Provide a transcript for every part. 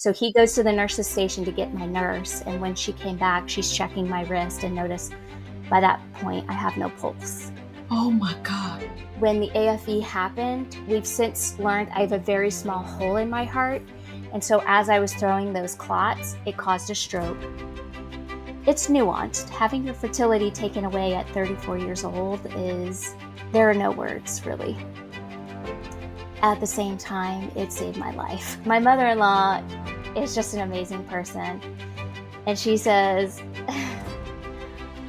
So he goes to the nurse's station to get my nurse. And when she came back, she's checking my wrist and noticed by that point, I have no pulse. Oh my God. When the AFE happened, we've since learned I have a very small hole in my heart. And so as I was throwing those clots, it caused a stroke. It's nuanced. Having your fertility taken away at 34 years old there are no words, really. At the same time, it saved my life. My mother-in-law is just an amazing person. And she says,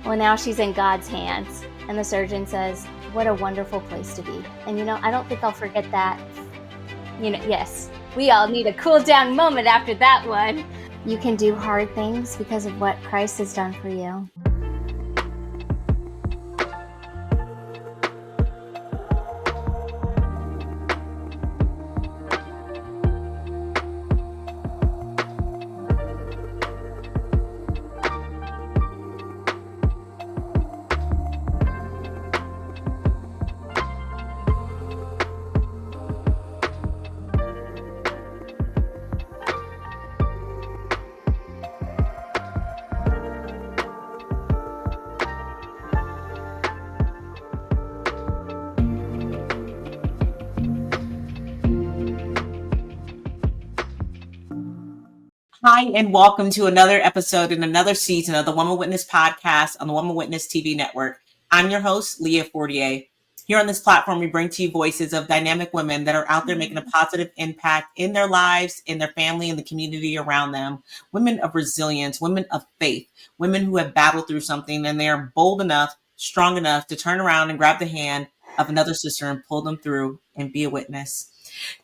well, now she's in God's hands. And the surgeon says, what a wonderful place to be. And I don't think I'll forget that. Yes, we all need a cool down moment after that one. You can do hard things because of what Christ has done for you. Hi, and welcome to another episode in another season of the Woman Witness podcast on the Woman Witness TV network. I'm your host, Leah Fortier. Here on this platform, we bring to you voices of dynamic women that are out there making a positive impact in their lives, in their family, and the community around them. Women of resilience, women of faith, women who have battled through something and they are bold enough, strong enough to turn around and grab the hand of another sister and pull them through and be a witness.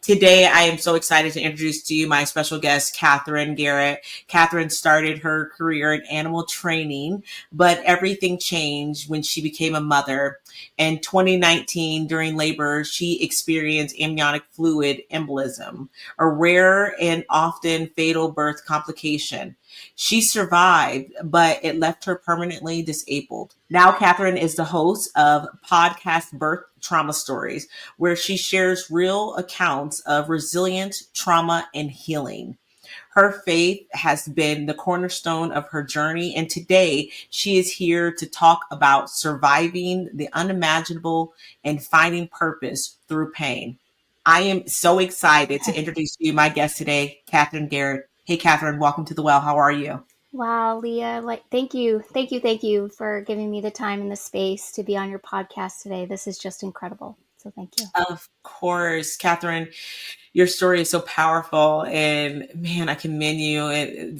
Today, I am so excited to introduce to you my special guest, Garrett. Catherine started her career in animal training, but everything changed when she became a mother. In 2019, during labor, she experienced amniotic fluid embolism, a rare and often fatal birth complication. She survived, but it left her permanently disabled. Now, Catherine is the host of podcast Birth Trauma Stories, where she shares real accounts of resilience, trauma, and healing. Her faith has been the cornerstone of her journey, and today she is here to talk about surviving the unimaginable and finding purpose through pain. I am so excited to introduce you, my guest today, Catherine Garrett. Hey, Catherine, welcome to The Well. How are you? Wow, Leah, thank you for giving me the time and the space to be on your podcast today. This is just incredible. So thank you. Of course, Catherine, your story is so powerful, and man, I commend you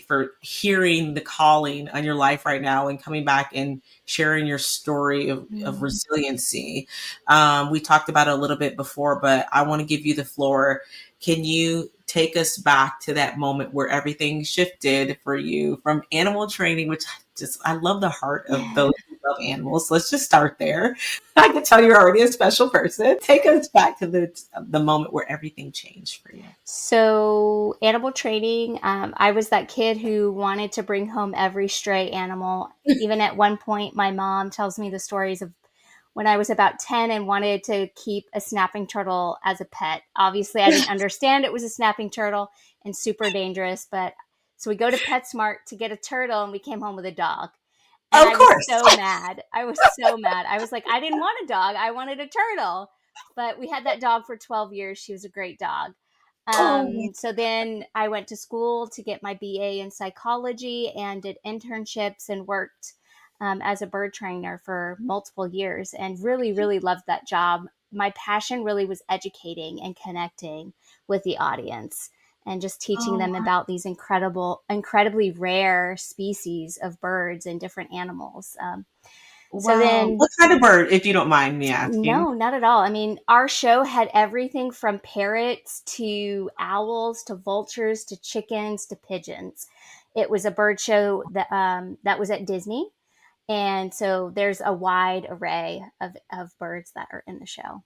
for hearing the calling on your life right now and coming back and sharing your story of resiliency. We talked about it a little bit before, but I want to give you the floor. Can you take us back to that moment where everything shifted for you from animal training, which I love the heart of those who love animals. Let's just start there. I can tell you're already a special person. Take us back to the moment where everything changed for you. So animal training, I was that kid who wanted to bring home every stray animal. Even at one point, my mom tells me the stories of when I was about 10 and wanted to keep a snapping turtle as a pet. Obviously, I didn't understand it was a snapping turtle and super dangerous. But so we go to PetSmart to get a turtle, and we came home with a dog. And of course. I was so mad. I was like, I didn't want a dog. I wanted a turtle. But we had that dog for 12 years. She was a great dog. So then I went to school to get my BA in psychology and did internships and worked as a bird trainer for multiple years and really, really loved that job. My passion really was educating and connecting with the audience and just teaching them about these incredibly rare species of birds and different animals. So then, what kind of bird, if you don't mind me asking? No, not at all. I mean, our show had everything from parrots to owls to vultures to chickens to pigeons. It was a bird show that was at Disney. And so there's a wide array of birds that are in the show.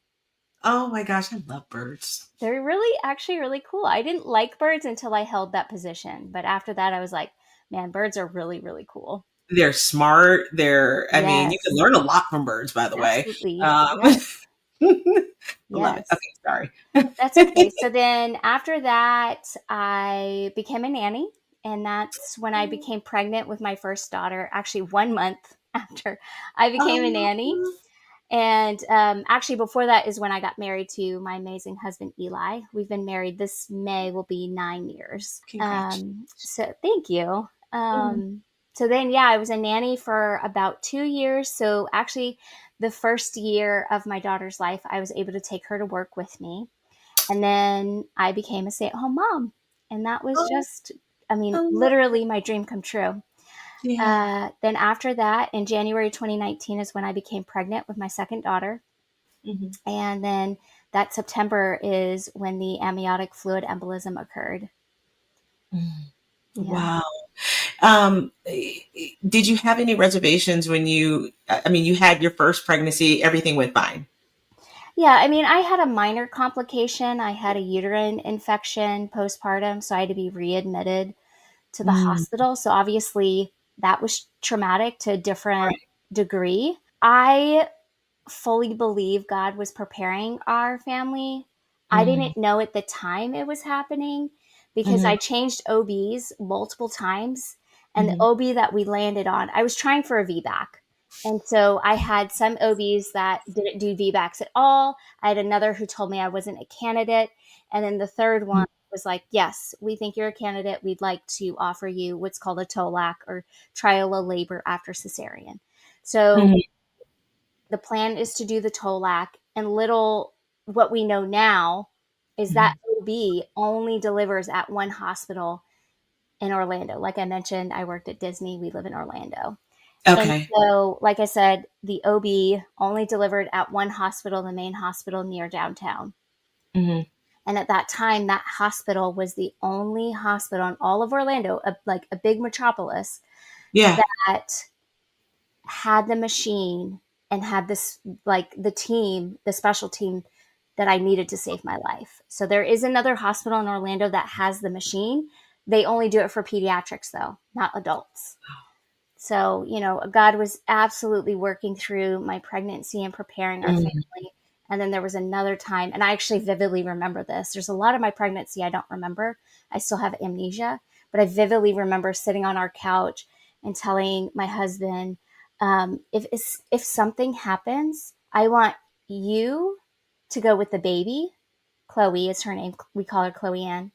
Oh my gosh, I love birds. They're actually really cool. I didn't like birds until I held that position. But after that, I was like, man, birds are really, really cool. They're smart. I mean, you can learn a lot from birds, by the way. Absolutely. I love it. Yes. Okay, sorry. That's okay. So then after that, I became a nanny. And that's when I became pregnant with my first daughter, actually 1 month after I became a nanny. Oh, And actually, before that is when I got married to my amazing husband, Eli. We've been married this May will be 9 years. congratulations. So thank you. Mhm. So then, yeah, I was a nanny for about 2 years. So actually, the first year of my daughter's life, I was able to take her to work with me. And then I became a stay at home mom. And that was Oh, just, I I mean, love literally my dream come true. yeah. Then after that, in January 2019 is when I became pregnant with my second daughter. Hmm. And then that September is when the amniotic fluid embolism occurred. Yeah. Wow. Did you have any reservations when I mean, you had your first pregnancy, everything went fine. Yeah. I mean, I had a minor complication. I had a uterine infection postpartum. So I had to be readmitted to the Mm, hospital. So obviously that was traumatic to a different right. degree. I fully believe God was preparing our family. I Mm, didn't know at the time it was happening because hmm. I changed OBs multiple times. And the Hmm. OB that we landed on, I was trying for a VBAC. And so I had some OBs that didn't do VBACs at all. I had another who told me I wasn't a candidate. And then the third one was like, yes, we think you're a candidate. We'd like to offer you what's called a TOLAC or trial of labor after cesarean. So Hmm. the plan is to do the TOLAC, and little what we know now is that Hmm. OB only delivers at one hospital in Orlando. Like I mentioned, I worked at Disney. We live in Orlando. And Okay. so, like I said, the OB only delivered at one hospital, the main hospital near downtown. Hmm. And at that time, that hospital was the only hospital in all of Orlando, like a big metropolis, Yeah. that had the machine and had this, like the team, the special team that I needed to save my life. So there is another hospital in Orlando that has the machine. They only do it for pediatrics, though, not adults. So, God was absolutely working through my pregnancy and preparing our Mm. family. And then there was another time, and I actually vividly remember this. There's a lot of my pregnancy I don't remember. I still have amnesia, but I vividly remember sitting on our couch and telling my husband, if something happens, I want you to go with the baby. Chloe is her name. We call her Chloe Ann.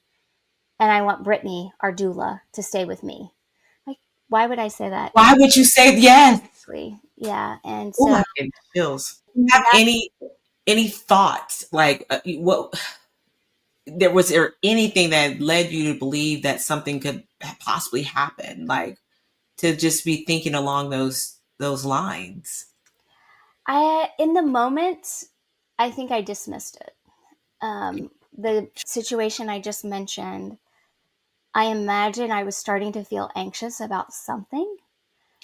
And I want Brittany, our doula, to stay with me. Like, why would I say that? Why would you say yes? Yeah. And Oh, so I'm getting chills. Do you have that, any thoughts like what there anything that led you to believe that something could possibly happen, like to just be thinking along those lines? in the moment, I think I dismissed it. The situation I just mentioned, I imagine I was starting to feel anxious about something.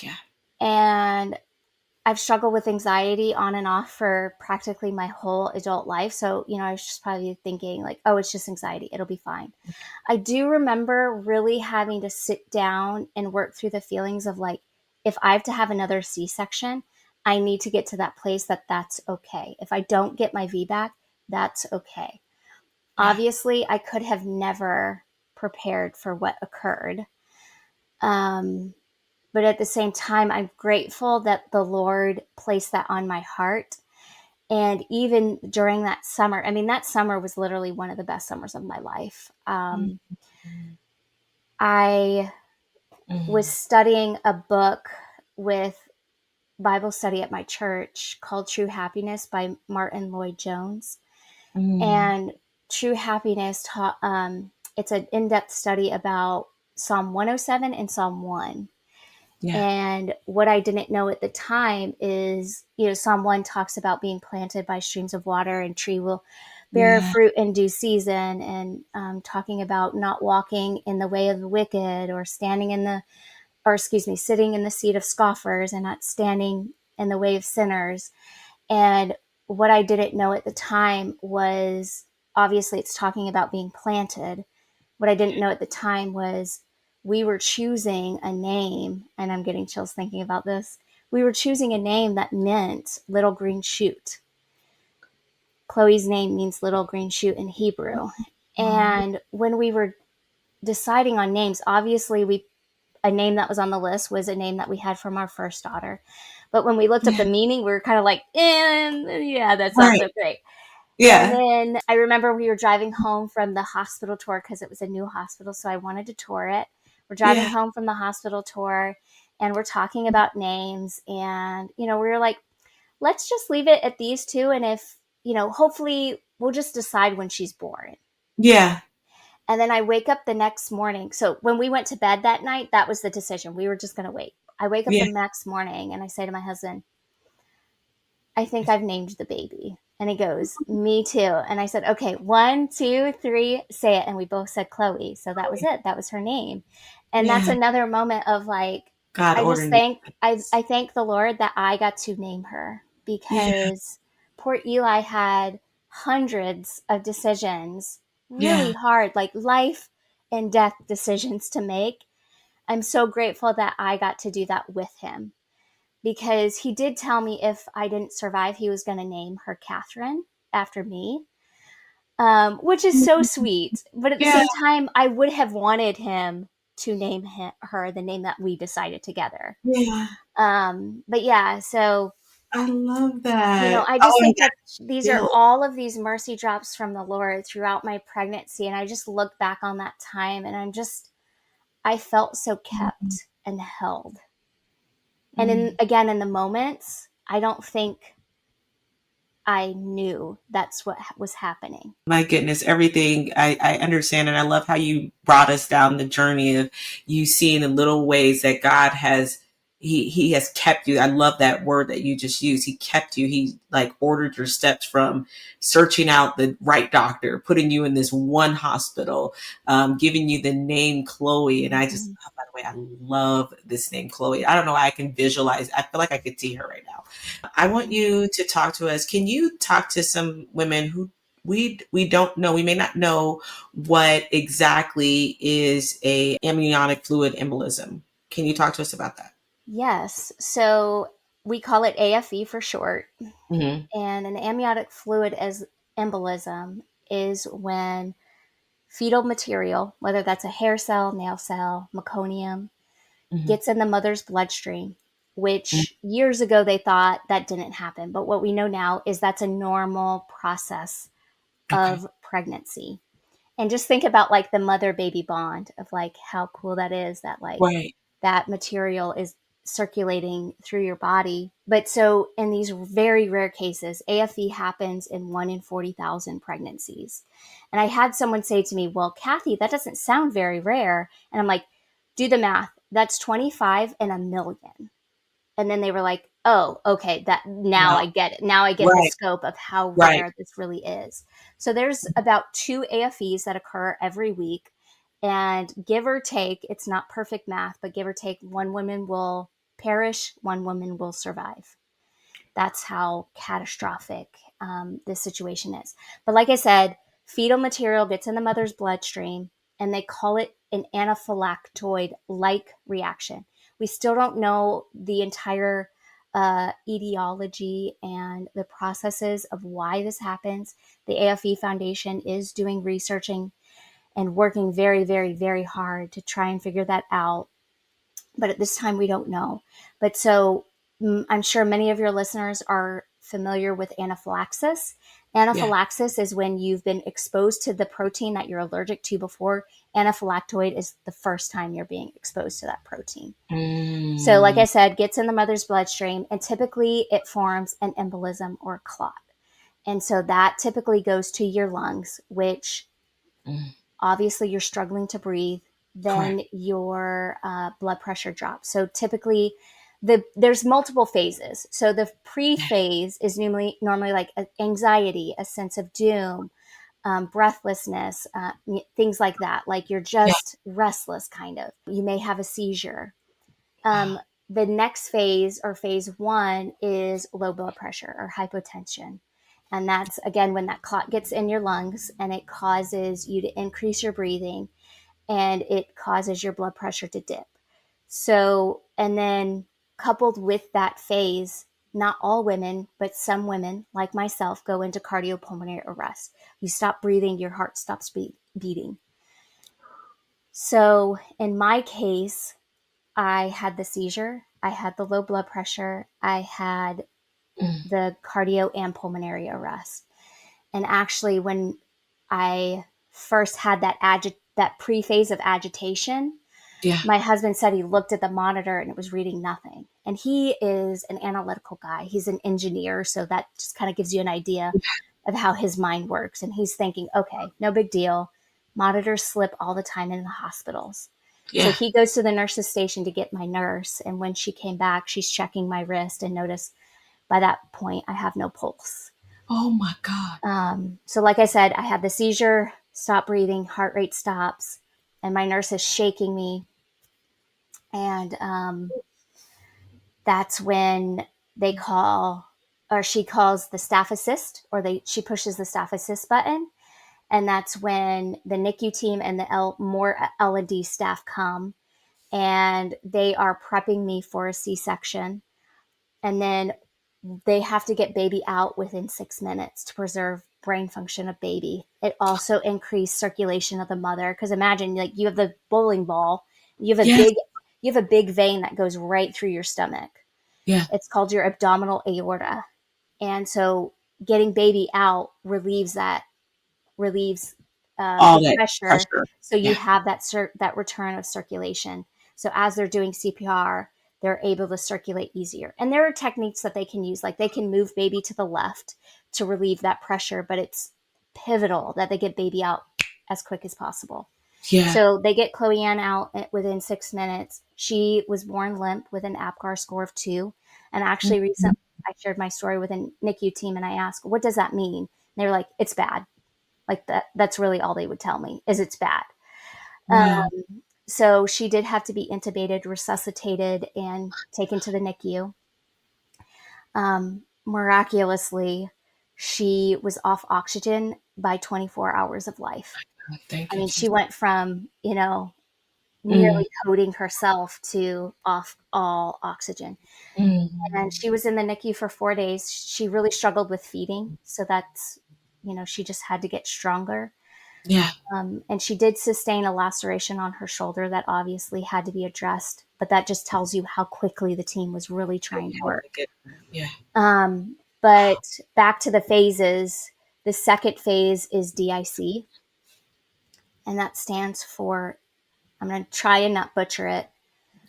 Yeah. And I've struggled with anxiety on and off for practically my whole adult life. So, I was just probably thinking, like, oh, it's just anxiety. It'll be fine. I do remember really having to sit down and work through the feelings of like, if I have to have another C section, I need to get to that place that's okay. If I don't get my VBAC, that's okay. Yeah. Obviously, I could have never prepared for what occurred. Um, but at the same time, I'm grateful that the Lord placed that on my heart. And even during that summer, I mean, that summer was literally one of the best summers of my life. I was Mm-hmm. studying a book with Bible study at my church called True Happiness by Martin Lloyd Jones. Mm-hmm. And True Happiness taught, it's an in-depth study about Psalm 107 and Psalm 1. Yeah. And what I didn't know at the time is, Psalm 1 talks about being planted by streams of water and tree will bear Yeah. fruit in due season, and talking about not walking in the way of the wicked or sitting in the seat of scoffers and not standing in the way of sinners. And what I didn't know at the time was, obviously it's talking about being planted. What I didn't know at the time was we were choosing a name, and I'm getting chills thinking about this. We were choosing a name that meant little green shoot. Chloe's name means little green shoot in Hebrew. And when we were deciding on names, obviously a name that was on the list was a name that we had from our first daughter. But when we looked up the Yeah. meaning, we were kind of like, yeah, that's not Right. so great. And Yeah. then I remember we were driving home from the hospital tour because it was a new hospital, so I wanted to tour it. We're driving Yeah. home from the hospital tour and we're talking about names. And, we were like, let's just leave it at these two. And if, hopefully we'll just decide when she's born. Yeah. And then I wake up the next morning. So when we went to bed that night, that was the decision. We were just going to wait. I wake up the Yeah. next morning and I say to my husband, I think I've named the baby. And he goes, me too. And I said, okay, 1, 2, 3, say it. And we both said Chloe. So that was it. That was her name. And that's Yeah. another moment of like, God I just ordering thank, I thank the Lord that I got to name her, Yeah. because poor Eli had hundreds of decisions, really Yeah. hard, like life and death decisions to make. I'm so grateful that I got to do that with him, because he did tell me if I didn't survive, he was going to name her Catherine after me, which is so sweet. But at the Yeah. same time, I would have wanted him to name her the name that we decided together. Yeah. But yeah, so, I love that. I just Oh, and think that that's these are still. all of these mercy drops from the Lord throughout my pregnancy. And I just look back on that time and I felt so kept and held. And Mm. again, in the moments, I don't think I knew that's what was happening. My goodness, everything I understand. And I love how you brought us down the journey of you seeing the little ways that God has, he has kept you. I love that word that you just used. He kept you. He like ordered your steps from searching out the right doctor, putting you in this one hospital, giving you the name Chloe. And I just, Mm-hmm. oh, by the way, I love this name Chloe. I don't know why I can visualize. I feel like I could see her right now. I want you to talk to us. Can you talk to some women who we don't know, we may not know what exactly is a amniotic fluid embolism? Can you talk to us about that? Yes. So we call it AFE for short. Hmm. And an amniotic fluid as embolism is when fetal material, whether that's a hair cell, nail cell, meconium, Hmm. gets in the mother's bloodstream, which years ago they thought that didn't happen. But what we know now is that's a normal process Okay. of pregnancy. And just think about like the mother baby bond of like how cool that is, that like Right. that material is circulating through your body. But so in these very rare cases, AFE happens in 1 in 40,000 pregnancies. And I had someone say to me, well, Kathy, that doesn't sound very rare. And I'm like, do the math. That's 25 in a million. And then they were like, oh, okay, that now Wow. I get it. Now I get the Right. scope of how Right. rare this really is. So there's about 2 AFEs that occur every week. And give or take, it's not perfect math, but give or take, one woman will perish, one woman will survive. That's how catastrophic this situation is. But like I said, fetal material gets in the mother's bloodstream, and they call it an anaphylactoid like reaction. We still don't know the entire etiology and the processes of why this happens. The AFE Foundation is doing researching and working very, very, very hard to try and figure that out. But at this time, we don't know. But so I'm sure many of your listeners are familiar with anaphylaxis. Yeah. Anaphylaxis is when you've been exposed to the protein that you're allergic to before. Anaphylactoid is the first time you're being exposed to that protein. So, like I Mm. said, gets in the mother's bloodstream, and typically it forms an embolism or a clot. And so that typically goes to your lungs, which Mm. obviously you're struggling to breathe, then Correct. your blood pressure drops. So typically, there's multiple phases. So the Yeah. pre-phase is normally like anxiety, a sense of doom, breathlessness, things like that. Like you're Yeah. just restless, kind of. You may have a seizure. Wow. The next phase, or phase one, is low blood pressure or hypotension. And that's again when that clot gets in your lungs and it causes you to increase your breathing and it causes your blood pressure to dip. So, and then coupled with that phase, not all women, but some women like myself go into cardiopulmonary arrest. You stop breathing, your heart stops beating. So in my case, I had the seizure, I had the low blood pressure, I had the cardio and pulmonary arrest. And actually, when I first had that pre-phase of agitation, Yeah. my husband said he looked at the monitor and it was reading nothing. And he is an analytical guy. He's an engineer, so that just kind of gives you an idea of how his mind works. And he's thinking, okay, no big deal. Monitors slip all the time in the hospitals. So Yeah. he goes to the nurse's station to get my nurse. And when she came back, she's checking my wrist and noticed by that point I have no pulse. Oh my God. So like I said, I had the seizure, stop breathing, heart rate stops, and my nurse is shaking me. And that's when they call, or she calls the staff assist, or she pushes the staff assist button. And that's when the NICU team and the more L&D staff come, and they are prepping me for a C-section. And then they have to get baby out within 6 minutes to preserve brain function of baby. It also increased circulation of the mother, because imagine, like, you have the bowling ball, you have a Yes. big vein that goes right through your stomach. Yeah. It's called your abdominal aorta. And so getting baby out relieves All the that pressure, pressure. so you Yeah. have that return of circulation. So as they're doing CPR, they're able to circulate easier. And there are techniques that they can use, like they can move baby to the left to relieve that pressure, but it's pivotal that they get baby out as quick as possible. Yeah. So they get Chloe Ann out within 6 minutes. She was born limp with an APGAR score of 2. And actually, recently I shared my story with a NICU team, and I asked, what does that mean? And they were like, it's bad. Like that's really all they would tell me, is it's bad. Wow. So she did have to be intubated, resuscitated, and taken to the NICU. Miraculously, she was off oxygen by 24 hours of life. Thank I you, mean, she Jesus. went from, nearly coding herself to off all oxygen. And she was in the NICU for 4 days. She really struggled with feeding. So that's, she just had to get stronger. Yeah. And she did sustain a laceration on her shoulder that obviously had to be addressed. But that just tells you how quickly the team was really trying to work. Yeah. But back to the phases, the second phase is DIC. And that stands for, I'm going to try and not butcher it,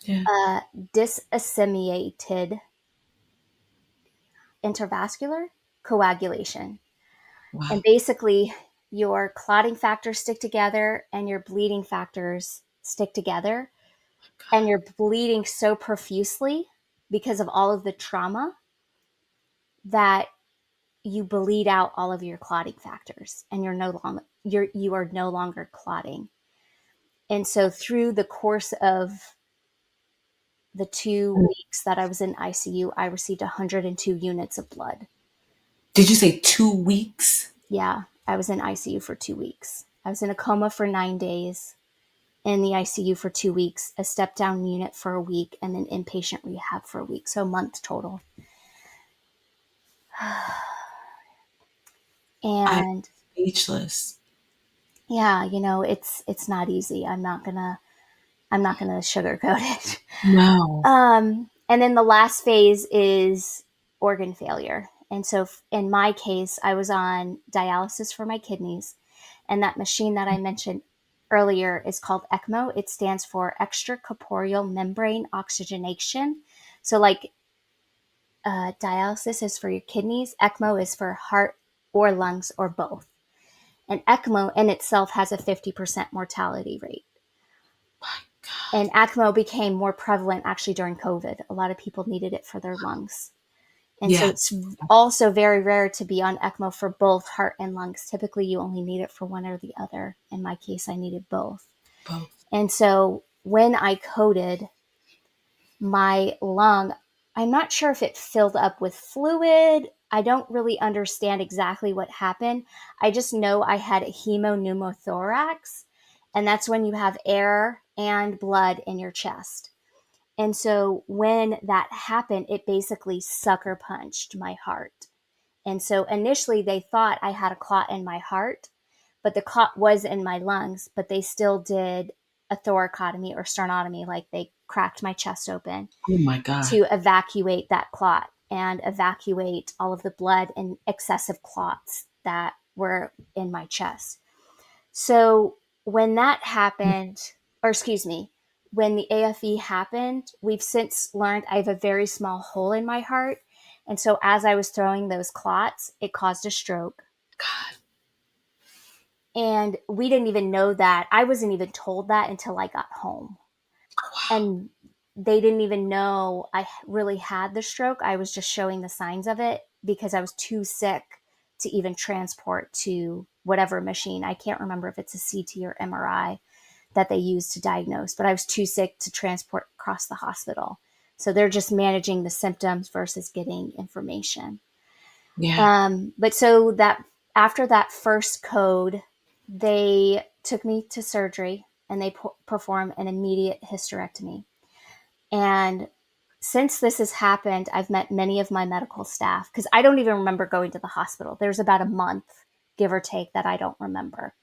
Yeah. disseminated intravascular coagulation. Wow. And basically, your clotting factors stick together and your bleeding factors stick together. And you're bleeding so profusely because of all of the trauma that you bleed out all of your clotting factors, and you are no longer clotting. And so through the course of the 2 weeks that I was in ICU, I received 102 units of blood. Did you say 2 weeks? Yeah, I was in ICU for 2 weeks. I was in a coma for 9 days, in the ICU for 2 weeks, a step down unit for a week, and then inpatient rehab for a week. So a month total. I'm And speechless. yeah, it's not easy. I'm not gonna sugarcoat it. No. And then the last phase is organ failure. And so in my case, I was on dialysis for my kidneys. And that machine that I mentioned earlier is called ECMO. It stands for extracorporeal membrane oxygenation. So like dialysis is for your kidneys, ECMO is for heart or lungs or both. And ECMO in itself has a 50% mortality rate. My God. And ECMO became more prevalent actually during COVID. A lot of people needed it for their lungs. And so Yeah. it's also very rare to be on ECMO for both heart and lungs. Typically, you only need it for one or the other. In my case, I needed both. Both. And so when I coded, my lung, I'm not sure if it filled up with fluid. I don't really understand exactly what happened. I just know I had a hemopneumothorax, and that's when you have air and blood in your chest. And so when that happened, it basically sucker punched my heart. And so initially they thought I had a clot in my heart, but the clot was in my lungs, but they still did a thoracotomy or sternotomy, like they cracked my chest open Oh my God. to evacuate that clot and evacuate all of the blood and excessive clots that were in my chest. So when that happened, or excuse me, when the AFE happened, we've since learned I have a very small hole in my heart. And so as I was throwing those clots, it caused a stroke. God. And we didn't even know that. I wasn't even told that until I got home. Wow. And they didn't even know I really had the stroke. I was just showing the signs of it because I was too sick to even transport to whatever machine. I can't remember if it's a CT or MRI that they use to diagnose, but I was too sick to transport across the hospital. So they're just managing the symptoms versus getting information. Yeah. But so that after that first code, they took me to surgery and they performed an immediate hysterectomy. And since this has happened, I've met many of my medical staff because I don't even remember going to the hospital. There's about a month, give or take, that I don't remember.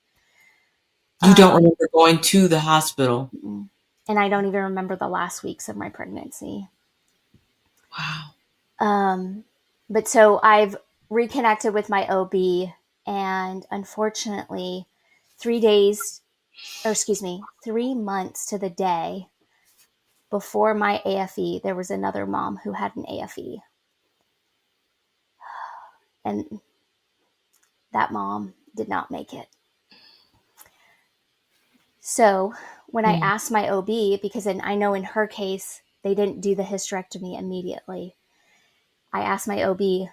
You don't remember going to the hospital. And I don't even remember the last weeks of my pregnancy. Wow. But so I've reconnected with my OB, and unfortunately, 3 months to the day before my AFE, there was another mom who had an AFE. And that mom did not make it. So when I asked my OB, because I know in her case, they didn't do the hysterectomy immediately, I asked my OB,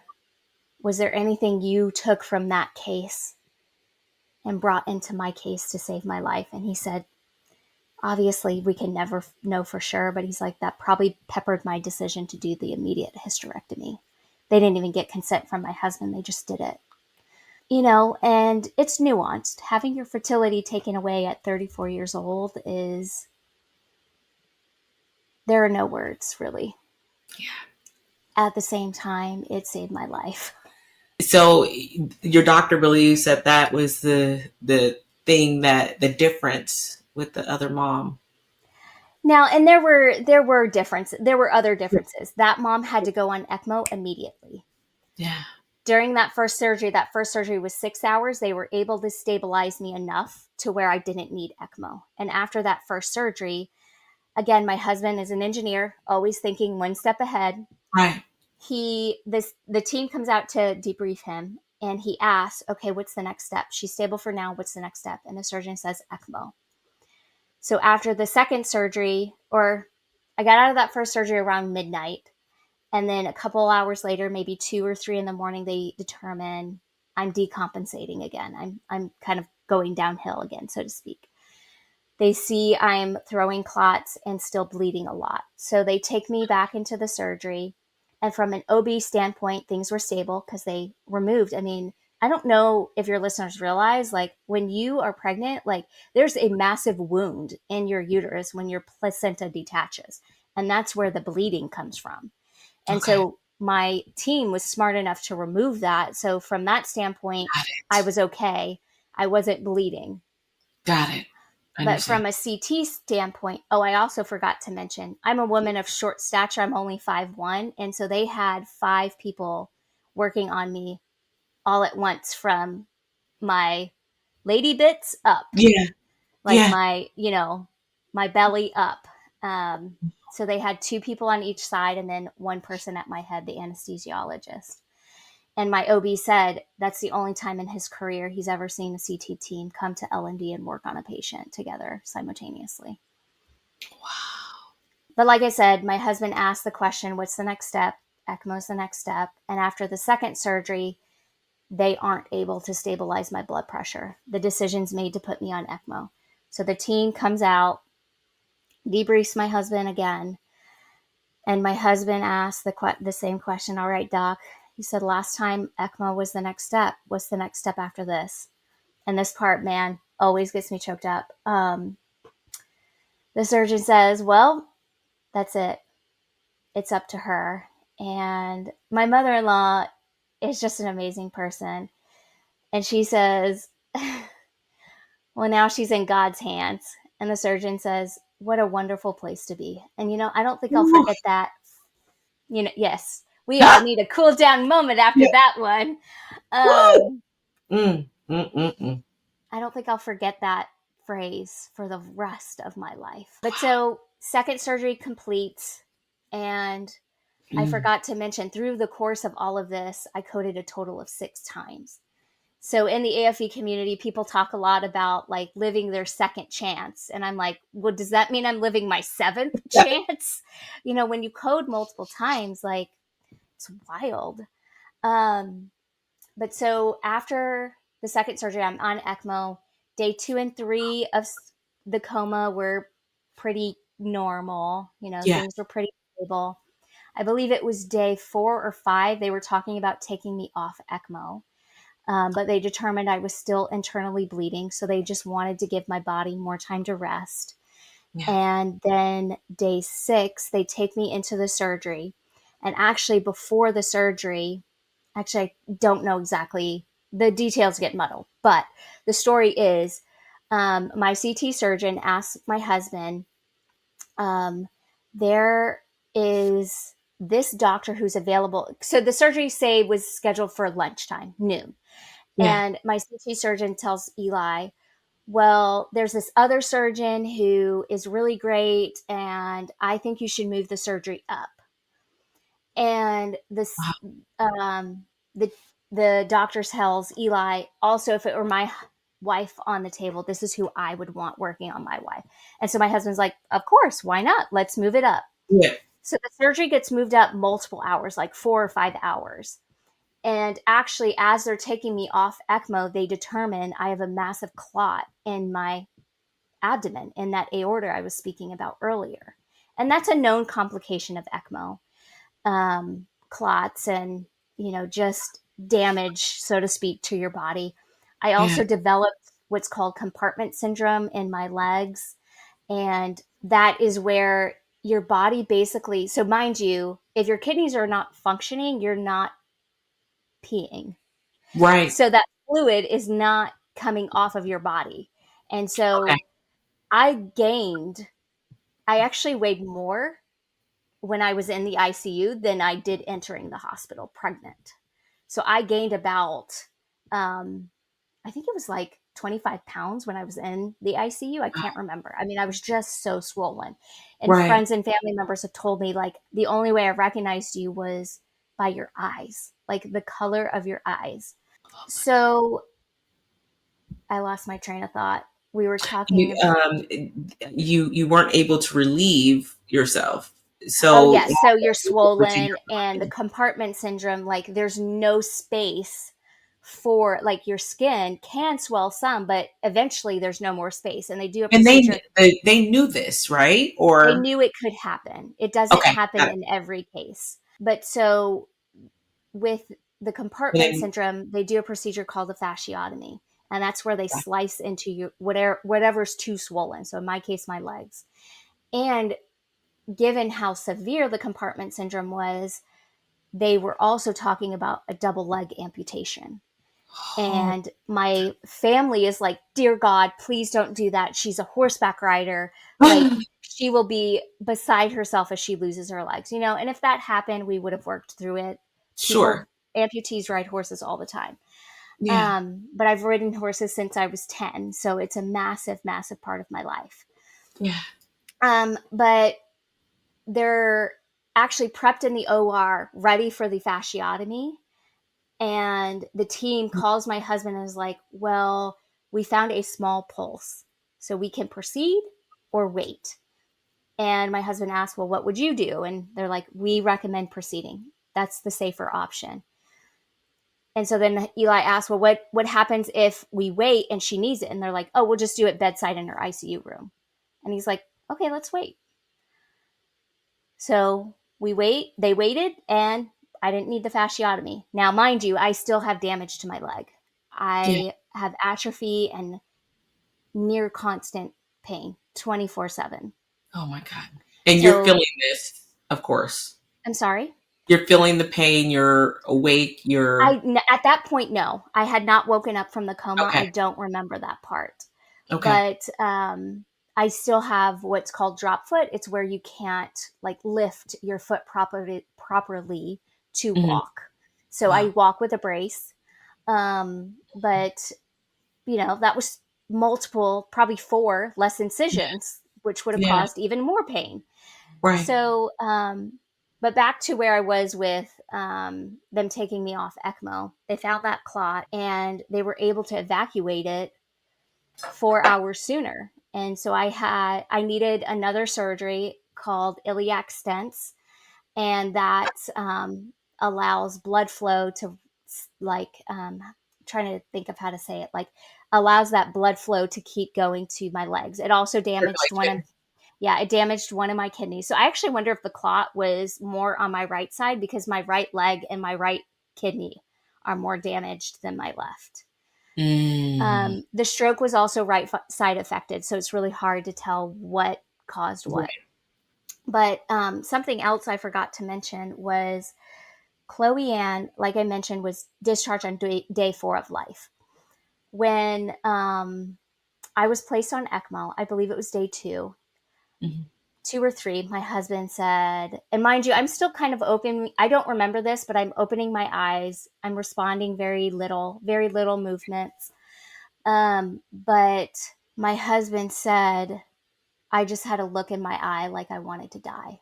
was there anything you took from that case and brought into my case to save my life? And he said, obviously, we can never know for sure, but he's like, that probably peppered my decision to do the immediate hysterectomy. They didn't even get consent from my husband. They just did it. And it's nuanced. Having your fertility taken away at 34 years old there are no words, really. Yeah. At the same time, it saved my life. So your doctor believes that was the thing, that the difference with the other mom. Now, and there were differences. There were other differences. That mom had to go on ECMO immediately. Yeah. During that first surgery was 6 hours. They were able to stabilize me enough to where I didn't need ECMO. And after that first surgery, again, my husband is an engineer, always thinking one step ahead. Right. The team comes out to debrief him, and he asks, okay, what's the next step? She's stable for now. What's the next step? And the surgeon says ECMO. So after the second surgery, or I got out of that first surgery around midnight, and then a couple hours later, maybe 2 or 3 in the morning, they determine I'm decompensating again. I'm kind of going downhill again, so to speak. They see I'm throwing clots and still bleeding a lot. So they take me back into the surgery. And from an OB standpoint, things were stable because they removed. I mean, I don't know if your listeners realize, like, when you are pregnant, like, there's a massive wound in your uterus when your placenta detaches. And that's where the bleeding comes from. And Okay. so my team was smart enough to remove that. So from that standpoint, Got I it. was okay. I wasn't bleeding. Got it. I But understand. from a CT standpoint, I also forgot to mention, I'm a woman of short stature. I'm only 5'1". And so they had 5 people working on me all at once, from my lady bits up, Yeah. like Yeah. my belly up. So they had 2 people on each side and then one person at my head, the anesthesiologist. And my OB said that's the only time in his career he's ever seen a CT team come to L&D and work on a patient together simultaneously. Wow. But like I said, my husband asked the question, what's the next step? ECMO's the next step. And after the second surgery, they aren't able to stabilize my blood pressure. The decision's made to put me on ECMO. So the team comes out, debriefs my husband again. And my husband asked the same question. All right, doc. He said, last time ECMO was the next step. What's the next step after this? And this part, man, always gets me choked up. The surgeon says, well, That's it. It's up to her. And my mother-in-law is just an amazing person. And she says, well, now she's in God's hands. And the surgeon says, what a wonderful place to be. And, I don't think I'll Ooh. forget that. Yes, we all need a cool down moment after Yeah. that one. Woo. Um, Mm, mm, mm, mm. I don't think I'll forget that phrase for the rest of my life. But so, second surgery complete. And I Mm. forgot to mention, through the course of all of this, I coded a total of 6 times. So in the AFE community, people talk a lot about like living their second chance. And I'm like, well, does that mean I'm living my seventh Yeah. chance? When you code multiple times, like it's wild. Um, but so after the second surgery, I'm on ECMO. Day 2 and 3 of the coma were pretty normal. Yeah. Things were pretty stable. I believe it was day 4 or 5, they were talking about taking me off ECMO. But they determined I was still internally bleeding. So they just wanted to give my body more time to rest. Yeah. And then day 6, they take me into the surgery. And actually, before the surgery, I don't know exactly, the details get muddled. But the story is my CT surgeon asked my husband, there is this doctor who's available. So the surgery, say, was scheduled for lunchtime, noon. Yeah. And my CT surgeon tells Eli, well, there's this other surgeon who is really great, and I think you should move the surgery up. And this, Wow. the doctor tells Eli, also, if it were my wife on the table, this is who I would want working on my wife. And so my husband's like, of course, why not? Let's move it up. Yeah. So the surgery gets moved up multiple hours, like 4 or 5 hours. And actually, as they're taking me off ECMO, they determine I have a massive clot in my abdomen, in that aorta I was speaking about earlier. And that's a known complication of ECMO, clots and, just damage, so to speak, to your body. I Yeah. also developed what's called compartment syndrome in my legs. And that is where your body basically, so mind you, if your kidneys are not functioning, you're not peeing. Right. So that fluid is not coming off of your body. And Okay. so I actually weighed more when I was in the ICU than I did entering the hospital pregnant. So I gained about, I think it was like 25 pounds when I was in the ICU. I can't remember. I mean, I was just so swollen. And Right. friends and family members have told me, like, the only way I recognized you was by your eyes, like the color of your eyes. So I lost my train of thought. We were talking You about, you weren't able to relieve yourself. oh, So yes. So you're what procedure swollen, and the compartment syndrome, like there's no space for, like, your skin can swell some, but eventually there's no more space. And they do a and procedure. they knew this, right? They Or knew it could happen. It doesn't okay, happen got it. in every case. But so with the And compartment then syndrome, they do a procedure called a fasciotomy. And that's where they slice into your whatever's too swollen. So in my case, my legs. And given how severe the compartment syndrome was, they were also talking about a double leg amputation. oh, And my family is like, dear God, please don't do that. She's a horseback rider. Like, she will be beside herself as she loses her legs, And if that happened, we would have worked through it. sure. People, amputees ride horses all the time. Yeah. But I've ridden horses since I was 10. So it's a massive, massive part of my life. Yeah. But they're actually prepped in the OR, ready for the fasciotomy. And the team calls my husband and is like, well, we found a small pulse, so we can proceed or wait. And my husband asked, well, what would you do? And they're like, we recommend proceeding. That's the safer option. And so then Eli asked, well, what happens if we wait and she needs it? And they're like, oh, we'll just do it bedside in her ICU room. And he's like, okay, let's wait. So they waited, and I didn't need the fasciotomy. Now, mind you, I still have damage to my leg. Yeah. I have atrophy and near constant pain 24/7. Oh my God. And you're So feeling this, of course. I'm sorry. You're feeling the pain. You're awake. At that point, no, I had not woken up from the coma. I Okay. don't remember that part, Okay. but I still have what's called drop foot. It's where you can't like lift your foot properly to Hmm. walk. So I Wow. walk with a brace. But that was multiple, probably four less incisions, which would have Yeah. caused even more pain. Right. So, but back to where I was with them taking me off ECMO, they found that clot and they were able to evacuate it 4 hours sooner. And so I needed another surgery called iliac stents, and that allows blood flow to trying to think of how to say it, like allows that blood flow to keep going to my legs. It also damaged one of Circulation. yeah, it damaged one of my kidneys. So I actually wonder if the clot was more on my right side because my right leg and my right kidney are more damaged than my left. Mm. The stroke was also side affected, so it's really hard to tell what caused what. Right. But something else I forgot to mention was Chloe Ann, like I mentioned, was discharged on day 4 of life. When I was placed on ECMO, I believe it was day 2, Mhm. 2 or 3, my husband said, and mind you, I'm still kind of open. I don't remember this, but I'm opening my eyes. I'm responding very little movements. But my husband said, I just had a look in my eye like I wanted to die.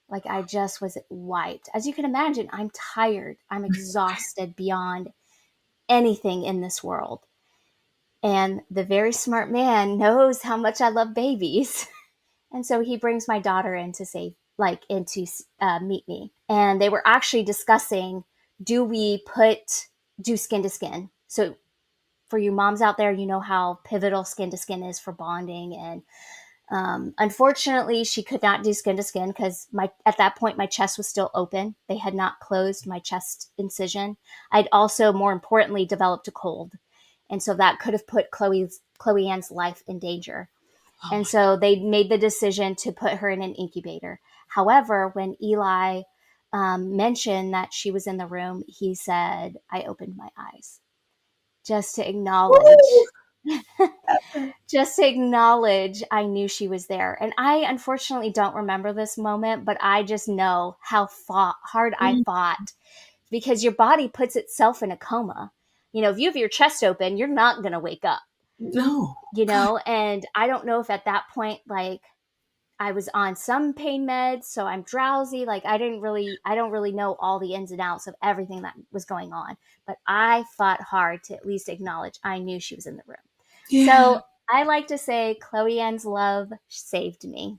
Like I just was wiped. As you can imagine, I'm tired. I'm exhausted beyond anything in this world. And the very smart man knows how much I love babies. And so he brings my daughter in to meet me. And they were actually discussing, do we do skin to skin? So for you moms out there, you know how pivotal skin to skin is for bonding. And unfortunately, she could not do skin to skin because at that point my chest was still open. They had not closed my chest incision. I'd also, more importantly, developed a cold, and so that could have put Chloe Ann's life in danger. Oh And my so they made the decision to put her in an incubator. However, when Eli mentioned that she was in the room, he said, I opened my eyes just to God. acknowledge just to acknowledge I knew she was there. And I unfortunately don't remember this moment, but I just know how hard I Mm. fought because your body puts itself in a coma. If you have your chest open, you're not going to wake up, No. God. and I don't know if at that point, like, I was on some pain meds, so I'm drowsy. Like I don't really know all the ins and outs of everything that was going on, but I fought hard to at least acknowledge I knew she was in the room. Yeah. So I like to say Chloe Ann's love saved me.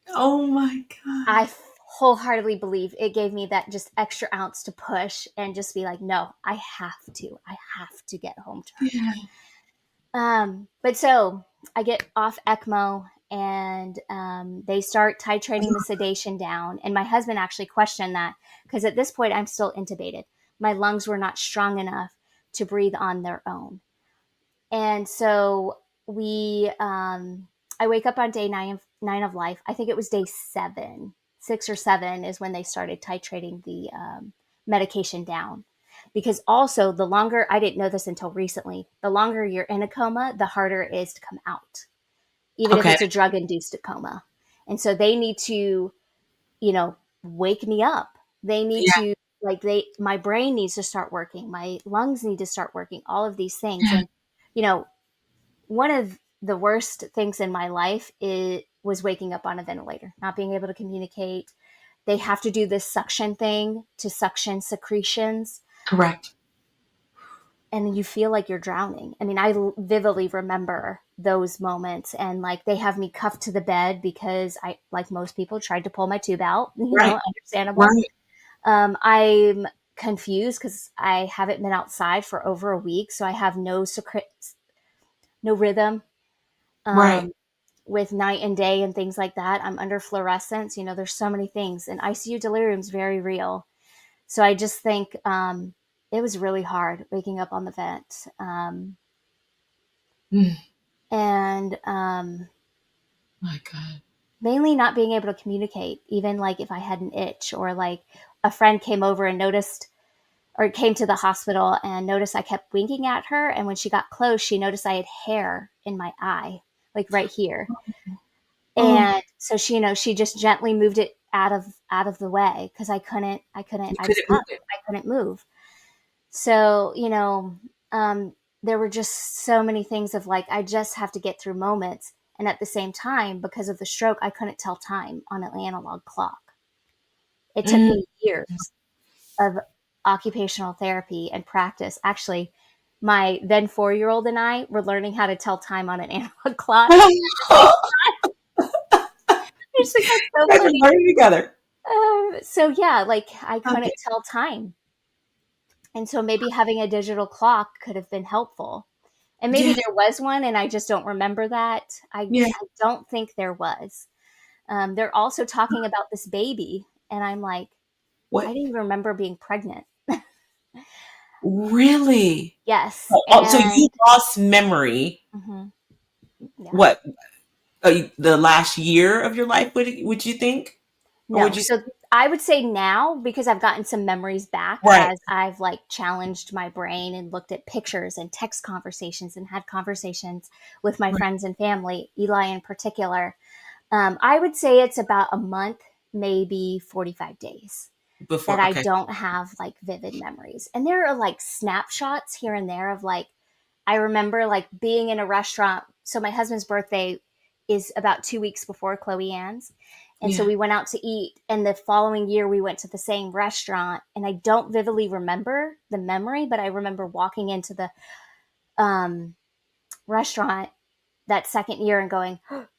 Oh my God. I wholeheartedly believe it gave me that just extra ounce to push and just be like, no, I have to get home to her. Yeah. But so I get off ECMO and they start titrating the sedation down. And my husband actually questioned that because at this point I'm still intubated. My lungs were not strong enough to breathe on their own. And so I wake up on day nine of life. I think it was day 7, 6 or 7 is when they started titrating the medication down. Because also, the longer, I didn't know this until recently, the longer you're in a coma, the harder it is to come out, even if Okay. it's a drug induced coma. And so they need to, wake me up. They need Yeah. to, my brain needs to start working, my lungs need to start working, all of these things. Yeah. And, you know, one of the worst things in my life was waking up on a ventilator, not being able to communicate. They have to do this suction thing to suction secretions, Correct. and you feel like you're drowning. I mean, I vividly remember those moments, and like they have me cuffed to the bed because I, like most people, tried to pull my tube out. Right. Understandable. Right. I'm confused because I haven't been outside for over a week, so I have no rhythm. Right. Um, with night and day and things like that. I'm under fluorescence. There's so many things, and ICU delirium is very real. So I just think it was really hard waking up on the vent. Mm. And My God. mainly not being able to communicate, even like if I had an itch, or like a friend came over and noticed, or came to the hospital and noticed I kept winking at her. And when she got close, she noticed I had hair in my eye, like right here. Oh, And so she, she just gently moved it out of the way, because you I was couldn't move stuck. it. I couldn't move. So, there were just so many things of like, I just have to get through moments. And at the same time, because of the stroke, I couldn't tell time on an analog clock. It took Mm. me years of occupational therapy and practice. Actually, my then 4-year old and I were learning how to tell time on an analog clock at the same time. I just think that's so You guys are funny. learning together. So yeah, like I couldn't Okay. tell time. And so maybe having a digital clock could have been helpful. And maybe Yeah. there was one and I just don't remember that. Yeah. I don't think there was. They're also talking about this baby. And I'm like, I What? didn't even remember being pregnant. Really? Yes. Oh, so you And lost memory. mhm, yeah. What? The last year of your life? Would you think, or would No. you? So I would say now, because I've gotten some memories back Right. as I've like challenged my brain and looked at pictures and text conversations and had conversations with my Right. friends and family, Eli in particular. I would say it's about a month, maybe 45 days, that Before. I Okay. don't have like vivid memories. And there are like snapshots here and there of like, I remember like being in a restaurant. So my husband's birthday is about 2 weeks before Chloe Ann's. And so Yeah. we went out to eat. And the following year, we went to the same restaurant. And I don't vividly remember the memory, but I remember walking into the um, restaurant that second year and going, It's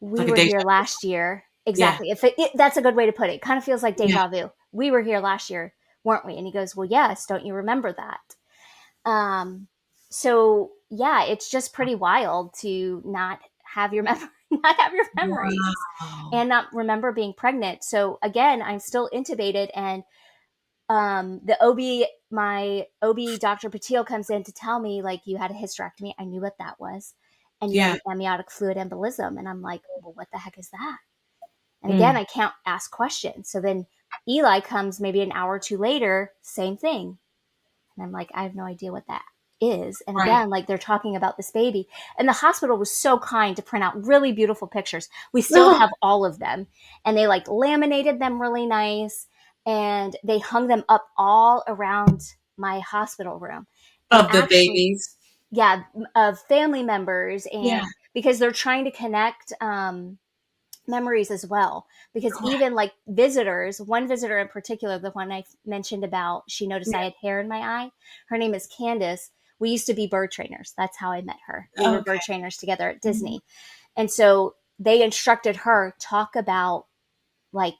we like a were deja. here last year. Yeah. Exactly. If that's a good way to put it. It kind of feels like Yeah. deja vu. We were here last year, weren't we? And he goes, well, yes. Don't you remember that? Um, so yeah, it's just pretty wild to not have your not have your memories Wow. and not remember being pregnant. So again, I'm still intubated, and the OB, my OB, Dr. Patil, comes in to tell me, like, you had a hysterectomy. I knew what that was. And you had Yeah. an amniotic fluid embolism. And I'm like, well, what the heck is that? And again, Mm. I can't ask questions. So then Eli comes maybe an hour or two later, same thing. And I'm like, I have no idea what that is. And Right. again, like they're talking about this baby. And the hospital was so kind to print out really beautiful pictures. We still Oh, have all of them. And they like laminated them really nice. And they hung them up all around my hospital room. And of the actually, babies. yeah, of family members. Yeah. And because they're trying to connect memories as well, because Correct. even like visitors, one visitor in particular, the one I mentioned about, she noticed I Yeah. had hair in my eye. Her name is Candace. We used to be bird trainers. That's how I met her. We were bird Okay. trainers together at Mhm. Disney. And so they instructed her, talk about like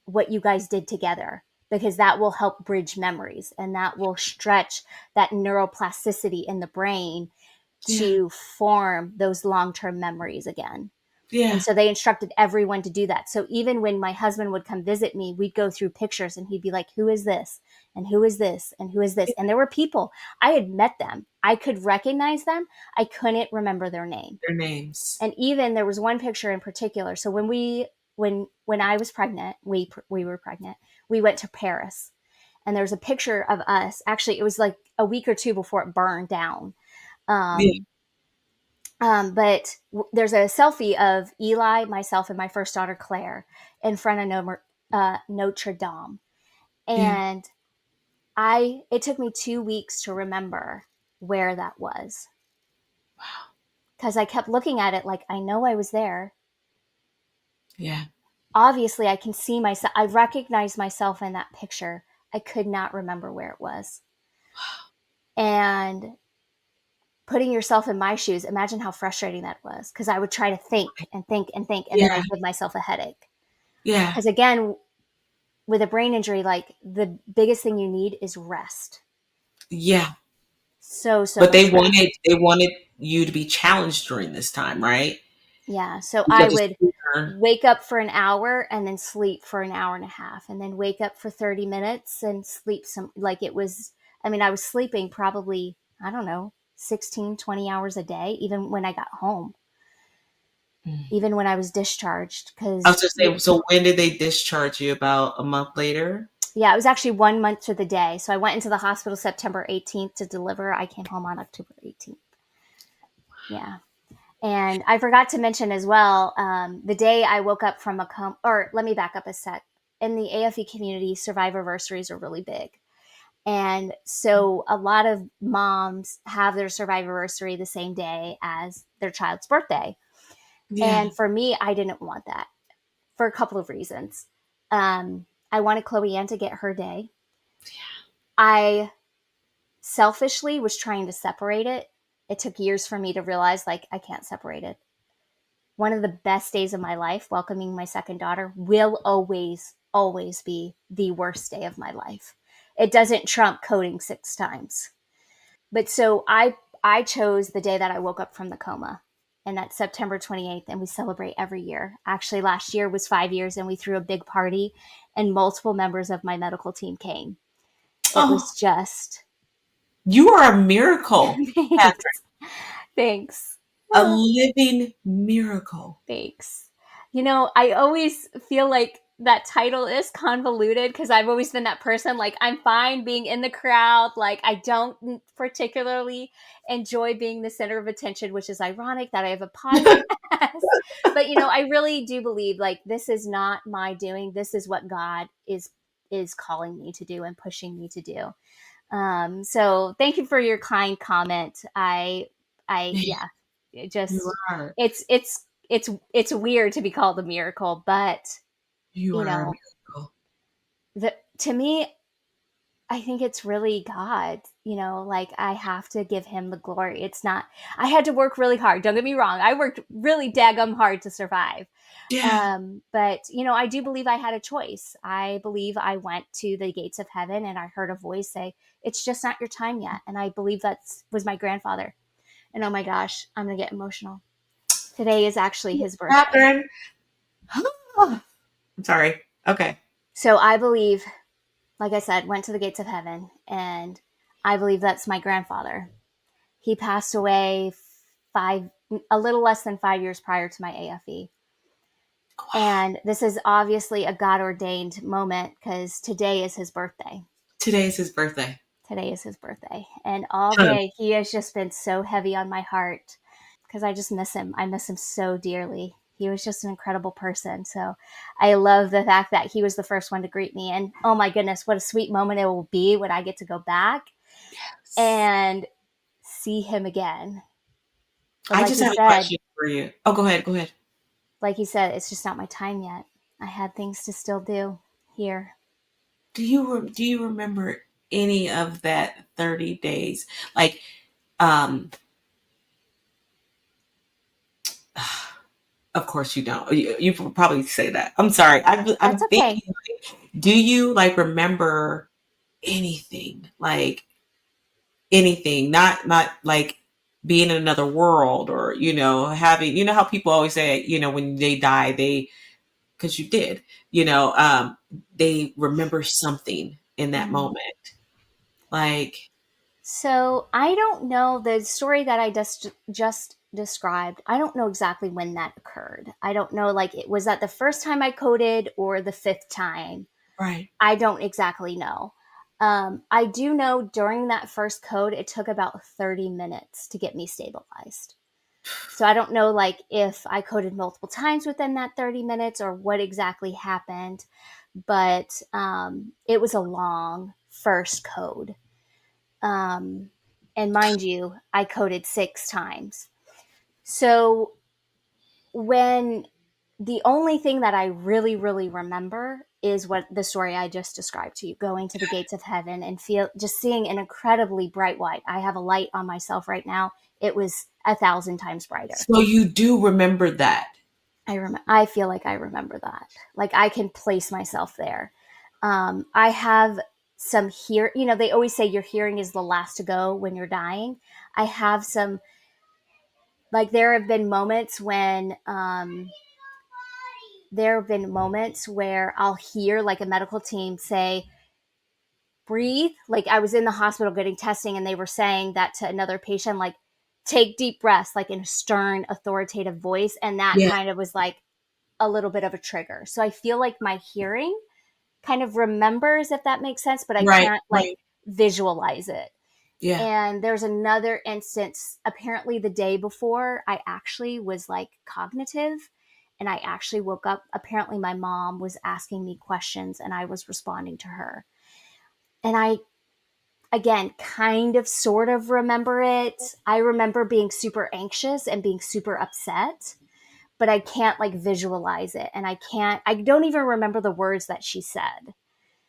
what you guys did together, because that will help bridge memories and that will stretch that neuroplasticity in the brain Yeah. to form those long-term memories again. And Yeah. so they instructed everyone to do that. So even when my husband would come visit me, we'd go through pictures and he'd be like, who is this? And who is this? And who is this? And there were people, I had met them. I could recognize them. I couldn't remember their name. Their names. And even there was one picture in particular. So when I was pregnant, we were pregnant, we went to Paris. And there's a picture of us. Actually, it was like a week or two before it burned down. Yeah. Um, but there's a selfie of Eli, myself, and my first daughter Claire in front of Notre Dame, Yeah. and it took me 2 weeks to remember where that was, because I kept looking at it like I know I was there. Yeah. Obviously, I can see myself. I recognize myself in that picture. I could not remember where it was, and putting yourself in my shoes, imagine how frustrating that was, because I would try to think and think and think, and then Yeah. I'd give myself a headache. Yeah. Because again, with a brain injury, like the biggest thing you need is rest. Yeah. So But much rest. they wanted you to be challenged during this time, right? Yeah. So You I had to would learn. wake up for an hour and then sleep for an hour and a half, and then wake up for 30 minutes and sleep some, like it was, I mean, I was sleeping probably, I don't know, 16, 20 hours a day, even when I got home. even when I was discharged. I was Because, just saying, so when did they discharge you? About a month later? yeah, it was actually 1 month to the day. So I went into the hospital September 18th to deliver. I came home on October 18th. Yeah. And I forgot to mention as well, the day I woke up from a coma, or let me back up a sec. In the AFE community, survivorversaries are really big. And so a lot of moms have their survivorversary the same day as their child's birthday. Yeah. And for me, I didn't want that for a couple of reasons. I wanted Chloe Ann to get her day. I selfishly was trying to separate it. It took years for me to realize, like, I can't separate it. One of the best days of my life, welcoming my second daughter, will always, always be the worst day of my life. It doesn't trump coding 6 times. But so I chose the day that I woke up from the coma, and that's September 28th, and we celebrate every year. Actually, last year was 5 years, and we threw a big party, and multiple members of my medical team came. It Oh, was just you are a miracle, Catherine. thanks, thanks. A living miracle. Thanks. You know, I always feel like that title is convoluted because I've always been that person. Like, I'm fine being in the crowd. Like, I don't particularly enjoy being the center of attention, which is ironic that I have a podcast. But, you know, I really do believe like this is not my doing. This is what God is calling me to do and pushing me to do. So thank you for your kind comment. Yeah, it You just, are. it's weird to be called a miracle, but You you are a know, miracle. to me, I think it's really God, you know, like I have to give him the glory. It's not, I had to work really hard. Don't get me wrong. I worked really daggum hard to survive. Yeah. But you know, I do believe I had a choice. I believe I went to the gates of heaven and I heard a voice say, "It's just not your time yet." And I believe that was my grandfather. And oh my gosh, I'm gonna get emotional. Today is actually his birthday. Catherine. I'm sorry. Okay. So I believe, like I said, went to the gates of heaven, and I believe that's my grandfather. He passed away a little less than 5 years prior to my AFE. Wow. And this is obviously a God ordained moment because today is his birthday. Today's his birthday. Today is his birthday. And all Huh. day he has just been so heavy on my heart because I just miss him. I miss him so dearly. He was just an incredible person. So I love the fact that he was the first one to greet me. And oh my goodness, what a sweet moment it will be when I get to go back and see him again. But I just have a question for you. Oh, go ahead. Go ahead. like he said, it's just not my time yet. I had things to still do here. Do you remember any of that 30 days? Like, um, of course you don't. You probably say that. I'm sorry. That's I'm okay. thinking. Do you like remember anything? Like anything? Not like being in another world, or having, how people always say, when they die, they, because you did, they remember something in that Mhm. moment. Like, So I don't know the story that I just described. I don't know exactly when that occurred. I don't know, like, it was that the first time I coded or the fifth time. right. I don't exactly know. I do know during that first code, it took about 30 minutes to get me stabilized. So I don't know, like, if I coded multiple times within that 30 minutes or what exactly happened, but it was a long first code. Um, and mind you, I coded 6 times. So when the only thing that I really, really remember is what the story I just described to you, going to the gates of heaven and just seeing an incredibly bright light. I have a light on myself right now. It was 1,000 times brighter. So you do remember that. I feel like I remember that. Like I can place myself there. I have some you know, they always say your hearing is the last to go when you're dying. I have some, like, there have been moments where I'll hear like a medical team say, breathe. Like I was in the hospital getting testing and they were saying that to another patient, like, take deep breaths, like in a stern, authoritative voice. And that Yeah. kind of was like a little bit of a trigger. So I feel like my hearing kind of remembers, if that makes sense, but I Right. can't like Right. visualize it. Yeah. And there's another instance, apparently the day before, I actually was like cognitive, and I actually woke up. Apparently, my mom was asking me questions and I was responding to her. And I, again, kind of sort of remember it. I remember being super anxious and being super upset, but I can't like visualize it. And I don't even remember the words that she said.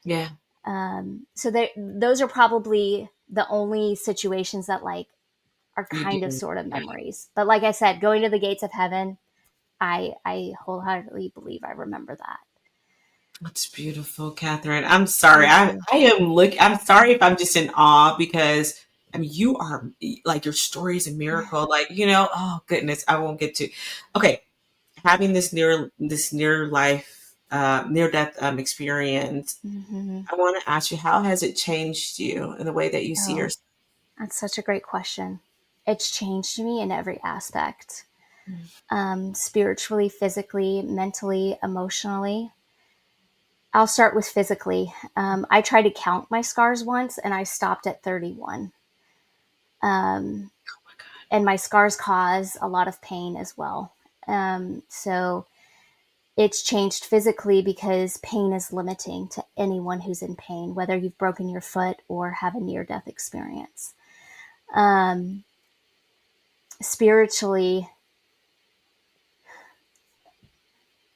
Yeah. So those are probably the only situations that like are You kind of do. sort of Yeah. memories. But like I said, going to the gates of heaven, I wholeheartedly believe I remember that. That's beautiful, Catherine. I'm sorry. Thank you. I'm sorry if I'm just in awe because I mean you are like your story is a miracle. Like, oh goodness, I won't get to. Okay. Having this near life, near death experience, Mm-hmm. I want to ask you, how has it changed you in the way that you see Oh, yourself? that's such a great question. It's changed me in every aspect, spiritually, physically, mentally, emotionally. I'll start with physically. I tried to count my scars once and I stopped at 31. Um, Oh my God. and my scars cause a lot of pain as well. So it's changed physically because pain is limiting to anyone who's in pain, whether you've broken your foot or have a near death experience. Um, Spiritually,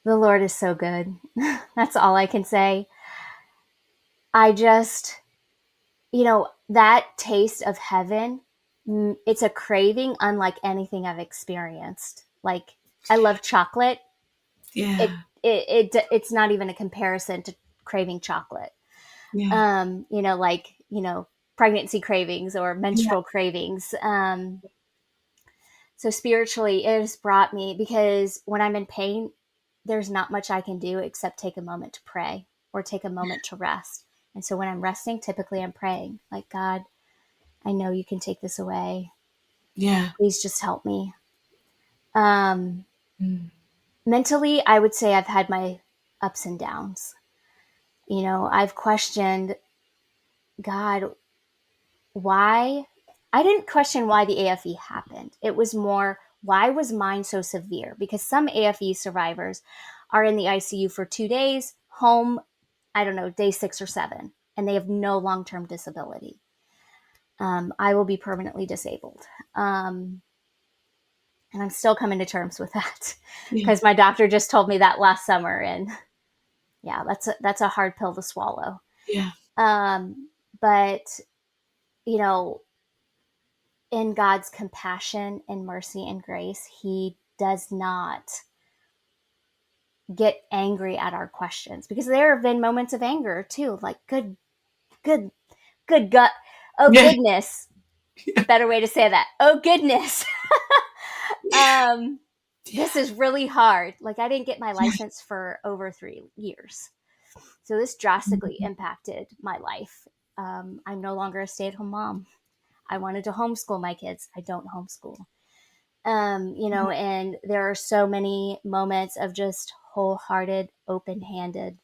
the Lord is so good. That's all I can say. I just, that taste of heaven, it's a craving unlike anything I've experienced. Like, I love chocolate. It, Yeah. it's not even a comparison to craving chocolate. Yeah. Like, pregnancy cravings or Yeah. menstrual cravings. So spiritually, it has brought me, because when I'm in pain, there's not much I can do except take a moment to pray or take a moment to rest. And so when I'm resting, typically I'm praying, like, God, I know you can take this away. Yeah. Please just help me. Um, Mm. Mentally, I would say I've had my ups and downs. I've questioned, God, why. I didn't question why the AFE happened. It was more, why was mine so severe? Because some AFE survivors are in the ICU for 2 days, home, I don't know, day 6 or 7, and they have no long term disability. I will be permanently disabled. Um, and I'm still coming to terms with that Yeah. because my doctor just told me that last summer. And yeah, that's a hard pill to swallow. Yeah. But, you know, in God's compassion and mercy and grace, He does not get angry at our questions, because there have been moments of anger too, like, good, good gut. Oh Yeah. goodness, better way to say that. Oh goodness, um, Yeah. this is really hard. Like, I didn't get my license for over 3 years, so this drastically impacted my life. I'm no longer a stay-at-home mom. I wanted to homeschool my kids. I don't homeschool. And there are so many moments of just wholehearted, open-handed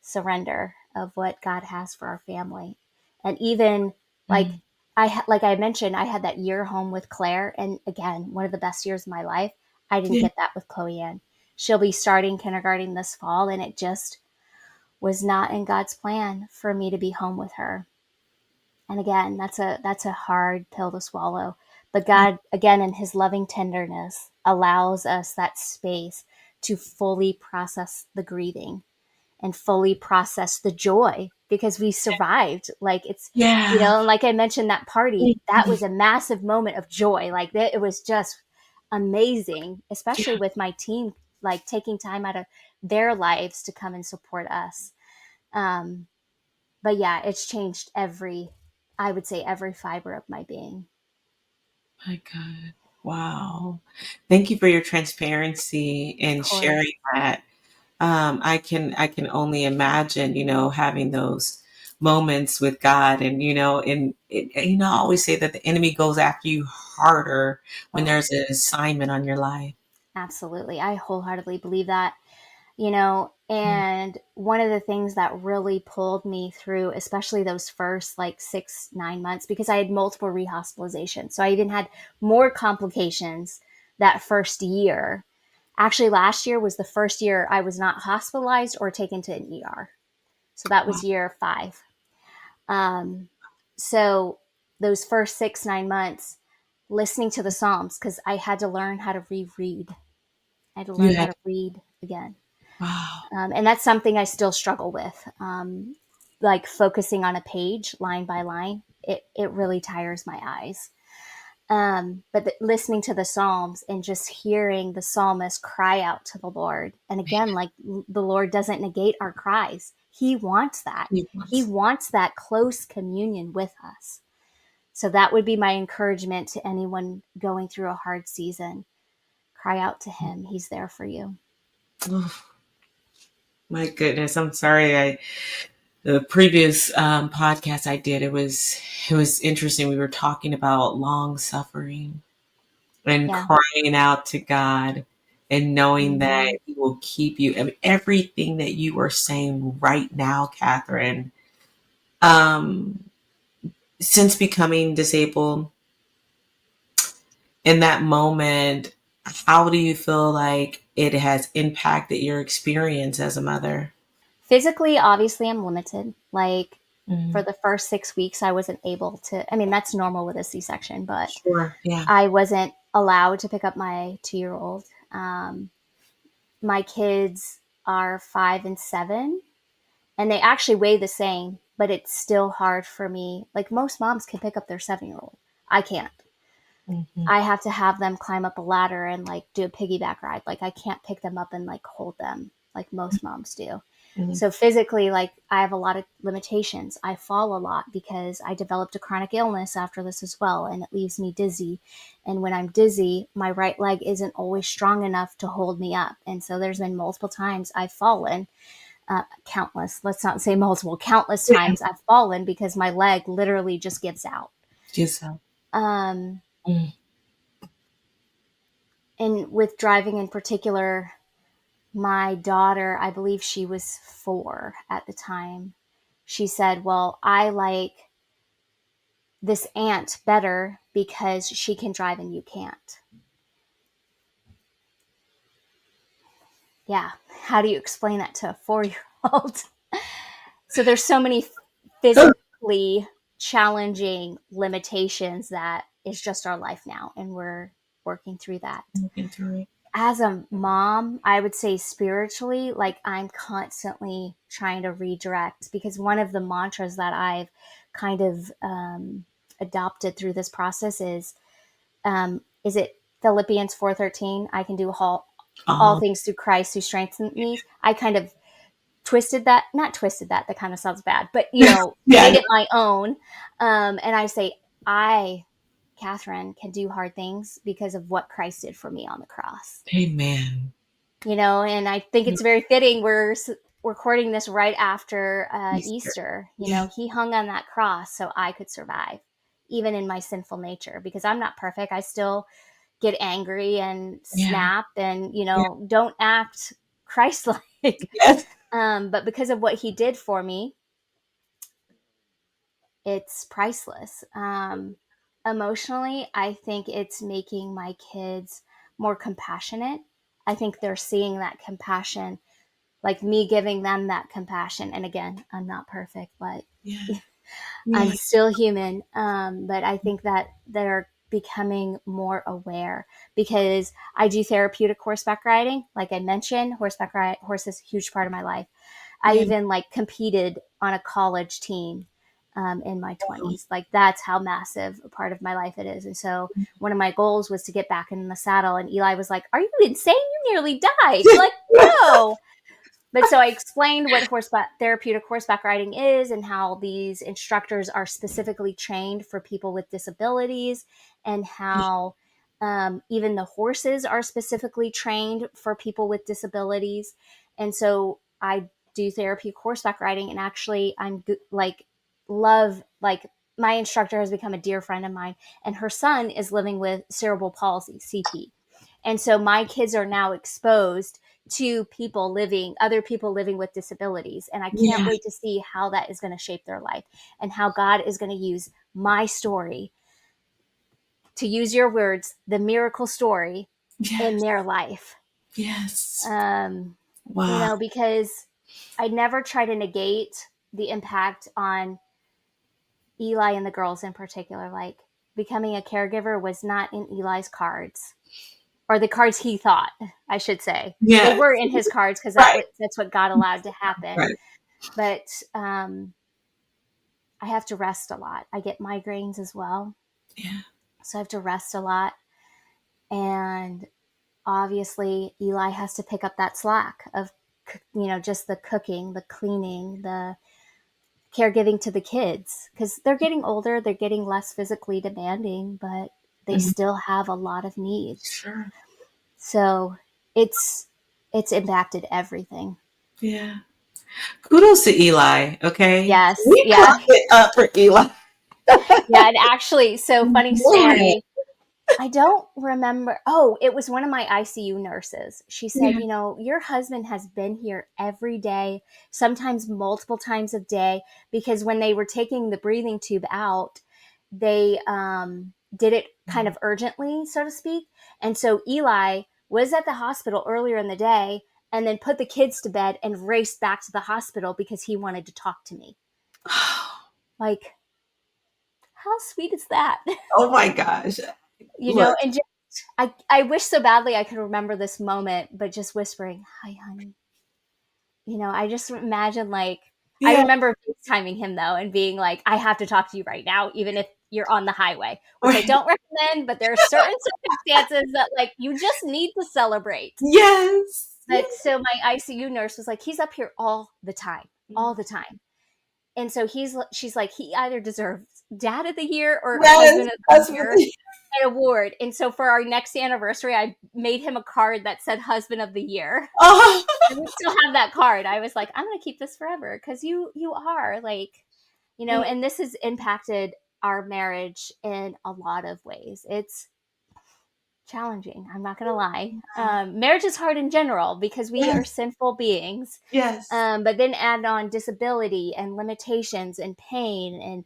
surrender of what God has for our family. And even like, Mm. like I mentioned, I had that year home with Claire, and again, one of the best years of my life. I didn't Yeah. get that with Chloe Ann. She'll be starting kindergarten this fall, and it just was not in God's plan for me to be home with her. And again, that's a hard pill to swallow. But Yeah. God, again, in His loving tenderness, allows us that space to fully process the grieving and fully process the joy, because we survived. Like, it's, Yeah. and like I mentioned, that party, that was a massive moment of joy. Like, it was just amazing, especially with my team, like taking time out of their lives to come and support us. Um, but yeah, it's changed I would say every fiber of my being. My God. Wow. Thank you for your transparency Of and sharing course. that. I can only imagine, having those moments with God. And, I always say that the enemy goes after you harder when Oh, there's an assignment on your life. absolutely. I wholeheartedly believe that. Mm. And one of the things that really pulled me through, especially those first like 6, 9 months, because I had multiple rehospitalizations. So I even had more complications that first year. Actually, last year was the first year I was not hospitalized or taken to an ER. So that Wow. was year 5. Um, so those first 6, 9 months, listening to the Psalms, because I had to learn how to reread. I had to You learn how had, to read again. wow. And that's something I still struggle with. Like focusing on a page line by line, it really tires my eyes. But listening to the Psalms and just hearing the psalmist cry out to the Lord. And again, like the Lord doesn't negate our cries. He wants that. You He once. wants that close communion with us. So that would be my encouragement to anyone going through a hard season. Cry out to him. He's there for you. Oh, my goodness. I'm sorry. The previous podcast I did, it was interesting. We were talking about long suffering and Yeah. crying out to God and knowing Mm-hmm. that He will keep you. I mean, everything that you are saying right now, Catherine, um, since becoming disabled in that moment, how do you feel like it has impacted your experience as a mother? Physically, obviously, I'm limited. Like for Mhm. the first 6 weeks, I wasn't able to. I mean, that's normal with a C-section, but Sure. Yeah. I wasn't allowed to pick up my 2 year old. My kids are 5 and 7, and they actually weigh the same, but it's still hard for me. Like most moms can pick up their 7 year old. I can't. Hmm. I have to have them climb up a ladder and like do a piggyback ride. Like I can't pick them up and like hold them like most moms do. Hmm. So physically, like I have a lot of limitations. I fall a lot because I developed a chronic illness after this as well, and it leaves me dizzy. And when I'm dizzy, my right leg isn't always strong enough to hold me up. And so there's been multiple times I've fallen, countless, let's not say multiple, countless Yeah. times I've fallen because my leg literally just gives out. Just so. Um, Mm. and with driving in particular, my daughter, I believe she was 4 at the time, she said, well, I like this aunt better because she can drive and you can't. Yeah. How do you explain that to a 4 year old? So there's so many physically challenging limitations that is just our life now. And we're working through that. Looking through it. As a mom, I would say spiritually, like I'm constantly trying to redirect, because one of the mantras that I've kind of adopted through this process is it Philippians 4:13? I can do all Oh, things through Christ who strengthens me. I kind of twisted that, not twisted that, that kind of sounds bad, but yeah. made it my own. And I say, I, Catherine, can do hard things because of what Christ did for me on the cross. Amen. And I think it's very fitting. We're recording this right after Easter. Easter. Yeah. He hung on that cross so I could survive, even in my sinful nature, because I'm not perfect. I still get angry and Yeah. snap and, Yeah. don't act Christ like. Yes. But because of what he did for me, it's priceless. Emotionally, I think it's making my kids more compassionate. I think they're seeing that compassion, like me giving them that compassion. And again, I'm not perfect, but Yeah. I'm Yeah. still human. But I think that they're becoming more aware, because I do therapeutic horseback riding. Like I mentioned, horse is a huge part of my life. I Yeah. even like competed on a college team in my Wow. 20s. Like that's how massive a part of my life it is. And so one of my goals was to get back in the saddle. And Eli was like, "Are you insane? You nearly died." I'm like, "No." But so I explained what therapeutic horseback riding is, and how these instructors are specifically trained for people with disabilities, and how even the horses are specifically trained for people with disabilities. And so I do therapeutic horseback riding, and actually like love, like, my instructor has become a dear friend of mine, and her son is living with cerebral palsy, CP. And so my kids are now exposed to other people living with disabilities. And I can't Yeah. wait to see how that is going to shape their life and how God is going to use my story, to use your words, the miracle story in Yes. their life. Yes. Um, Wow. because I never try to negate the impact on Eli and the girls in particular. Like, becoming a caregiver was not in Eli's cards, or the cards he thought, I should say. They Yes. were in his cards because Right. that's what God allowed to happen. Right. But I have to rest a lot. I get migraines as well, Yeah. so I have to rest a lot. And obviously, Eli has to pick up that slack of, just the cooking, the cleaning, the caregiving to the kids, because they're getting older, they're getting less physically demanding, but they Mhm. still have a lot of needs. Sure. So it's impacted everything. Yeah. Kudos to Eli. Okay. Yes, We clap yeah, it up for Eli. yeah. And actually, so funny What? story. I don't remember. Oh, it was one of my ICU nurses. She said, Yeah. your husband has been here every day, sometimes multiple times a day, because when they were taking the breathing tube out, they did it kind of urgently, so to speak. And so Eli was at the hospital earlier in the day and then put the kids to bed and raced back to the hospital because he wanted to talk to me. Like, how sweet is that? Oh my gosh. Look. And I wish so badly I could remember this moment, but just whispering, "Hi, honey." I just imagine, like, I Yeah. remember FaceTiming him though and being like, "I have to talk to you right now, even if you're on the highway," which I Right. don't recommend, but there are certain circumstances that, like, you just need to celebrate. Yes. But Yes. so my ICU nurse was like, "He's up here all the time." And so she's like, "He either deserves Dad of the Year or Yes. Husband of the That's what Year, an award." And so for our next anniversary, I made him a card that said Husband of the Year. oh. And we still have that card. I was like, I'm gonna keep this forever because you are like, and this has impacted our marriage in a lot of ways. It's challenging. I'm not gonna lie. Marriage is hard in general because we are Yes. sinful beings. Yes. But then add on disability and limitations and pain and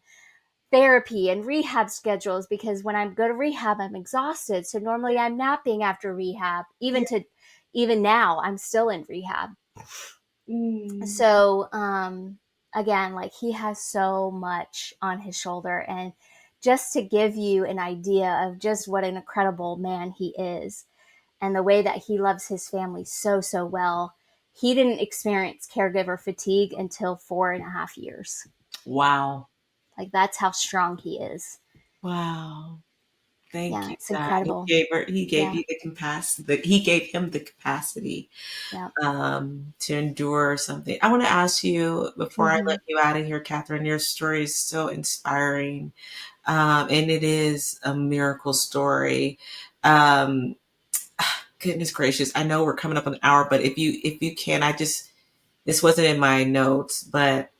therapy and rehab schedules, because when I go to rehab, I'm exhausted. So normally I'm napping after rehab. Yeah. Even now, I'm still in rehab. Mm. So again, like, he has so much on his shoulder. And just to give you an idea of just what an incredible man he is and the way that he loves his family so well, he didn't experience caregiver fatigue until 4.5 years. Wow. Like, that's how strong he is. Wow. Thank Yeah, you, it's God. incredible. He gave Yeah, you the capacity. He gave him the capacity yeah. to endure something. I want to ask you before I Mm-hmm. let you out of here, Catherine. Your story is so inspiring, and it is a miracle story. Um, Goodness gracious! I know we're coming up on an hour, but if you can, this wasn't in my notes, but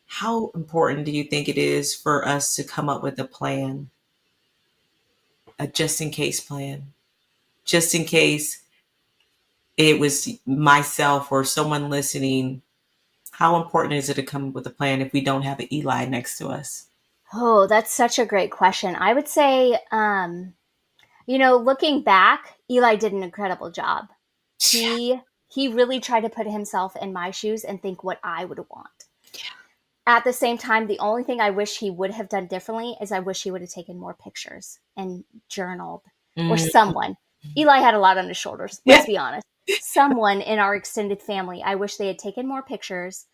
how important do you think it is for us to come up with a plan, a just in case plan, just in case it was myself or someone listening? How important is it to come up with a plan if we don't have an Eli next to us? Oh, that's such a great question. I would say, looking back, Eli did an incredible job. He really tried to put himself in my shoes and think what I would want. At the same time, the only thing I wish he would have done differently is I wish he would have taken more pictures and journaled, or Mm, someone. Eli had a lot on his shoulders, yeah. let's be honest. Someone in our extended family, I wish they had taken more pictures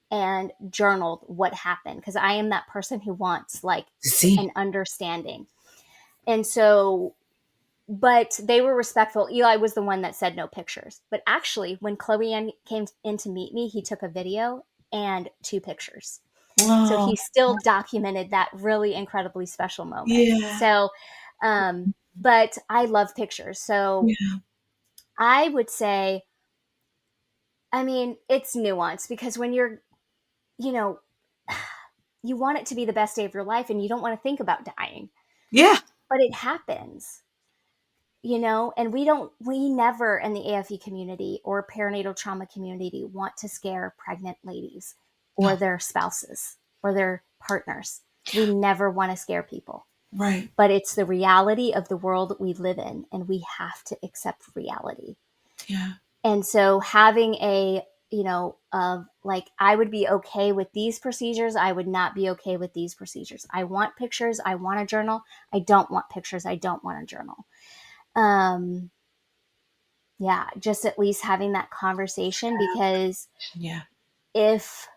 and journaled what happened, because I am that person who wants, like, See, an understanding. And so, but they were respectful. Eli was the one that said no pictures. But actually, when Chloe Ann came in to meet me, he took a video and 2 pictures. So oh, he still documented that really incredibly special moment. yeah, So, but I love pictures. So yeah, I would say, I mean, it's nuanced because when you're, you know, you want it to be the best day of your life and you don't want to think about dying, Yeah. but it happens, and we never in the AFE community or perinatal trauma community want to scare pregnant ladies or No. their spouses or their partners. We never want to scare people, Right. but it's the reality of the world that we live in, and we have to accept reality. Yeah. And so having of like, I would be okay with these procedures, I would not be okay with these procedures. I want pictures, I want a journal. I don't want pictures, I don't want a journal. um yeah, just at least having that conversation, because Yeah. if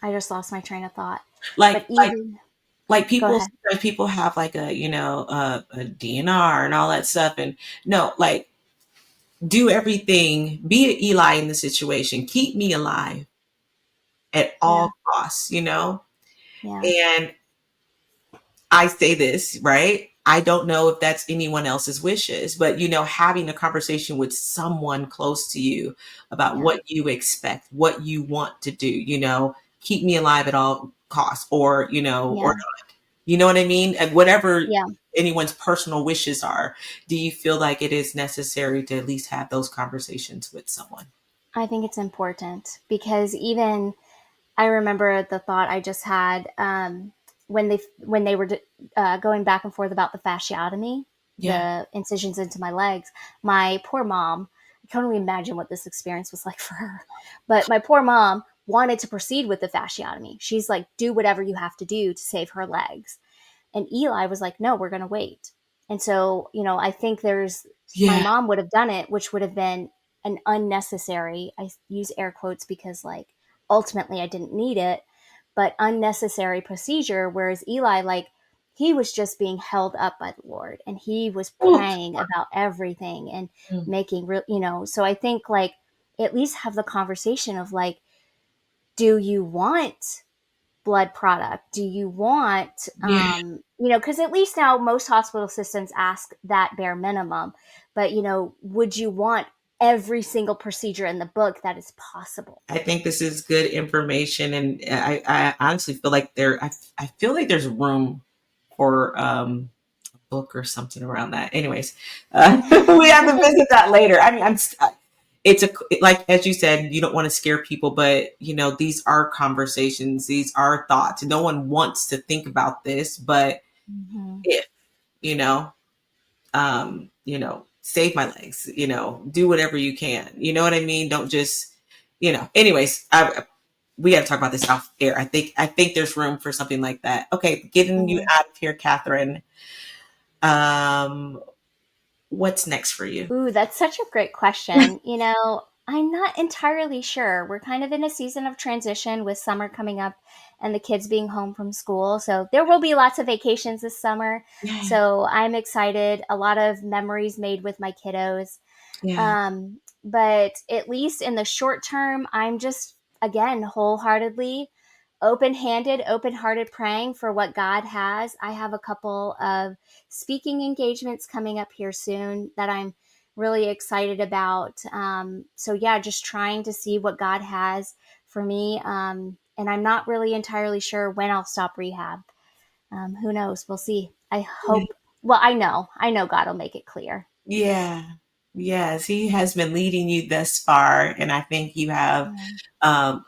I just lost my train of thought, but Like, even go people, ahead. sometimes people have like a DNR and all that stuff. And no, like, do everything, be an Eli in the situation, keep me alive at Yeah, all costs, yeah, And I say this, right? I don't know if that's anyone else's wishes, but having a conversation with someone close to you about yeah, what you expect, what you want to do, keep me alive at all costs, or yeah, you know what I mean? And whatever yeah. anyone's personal wishes are, do you feel like it is necessary to at least have those conversations with someone? I think it's important because even I remember the thought I just had, when they were going back and forth about the fasciotomy, Yeah. the incisions into my legs. My poor mom, I can only imagine what this experience was like for her. But my poor mom wanted to proceed with the fasciotomy. She's like, do whatever you have to do to save her legs. And Eli was like, no, we're going to wait. And so, I think my Yeah. mom would have done it, which would have been an unnecessary, I use air quotes because, like, ultimately I didn't need it, but unnecessary procedure. Whereas Eli, like, he was just being held up by the Lord and he was Ooh. praying about everything and Mm. making real, so I think, like, at least have the conversation of, like, do you want blood product? Do you want, Yeah. because at least now most hospital systems ask that bare minimum, but, would you want every single procedure in the book that is possible? I think this is good information, and I honestly feel like I feel like there's room for a book or something around that. Anyways, we have to visit that later. I mean, it's like, as you said, you don't want to scare people, but these are conversations, these are thoughts. No one wants to think about this, but Mhm. if you know, save my legs, do whatever you can. You know what I mean? Don't just, anyways, we got to talk about this off air. I think there's room for something like that. Okay, getting you Mhm. out of here, Catherine. Um, what's next for you? Ooh, that's such a great question. I'm not entirely sure. We're kind of in a season of transition with summer coming up and the kids being home from school. So there will be lots of vacations this summer. Yeah, So I'm excited. A lot of memories made with my kiddos. yeah, But at least in the short term, I'm just, again, wholeheartedly open-handed, open-hearted praying for what God has. I have a couple of speaking engagements coming up here soon that I'm really excited about. So yeah, just trying to see what God has for me. And I'm not really entirely sure when I'll stop rehab. Who knows? We'll see. I yeah, hope. Well, I know God will make it clear. yeah. Yes, he has been leading you thus far, and I think you have Yeah. um,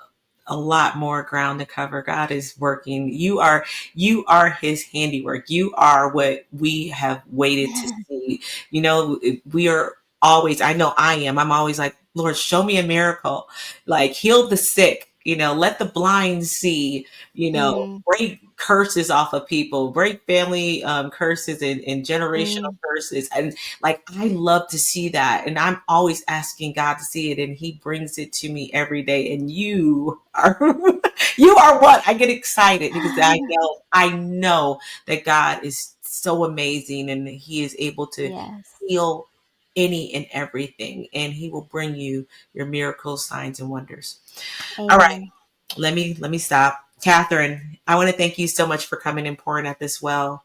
a lot more ground to cover. God is working. You are his handiwork. You are what we have waited to see. We are always, I know I am. I'm always like, Lord, show me a miracle. Like, heal the sick, let the blind see, Mm, break curses off of people, break family curses and generational mm, curses. And like, I love to see that. And I'm always asking God to see it. And he brings it to me every day. And you are, you are what I get excited because I know that God is so amazing and he is able to yes. heal any and everything. And he will bring you your miracles, signs, and wonders. All right. Amen. Let me stop. Catherine, I want to thank you so much for coming and pouring at this well.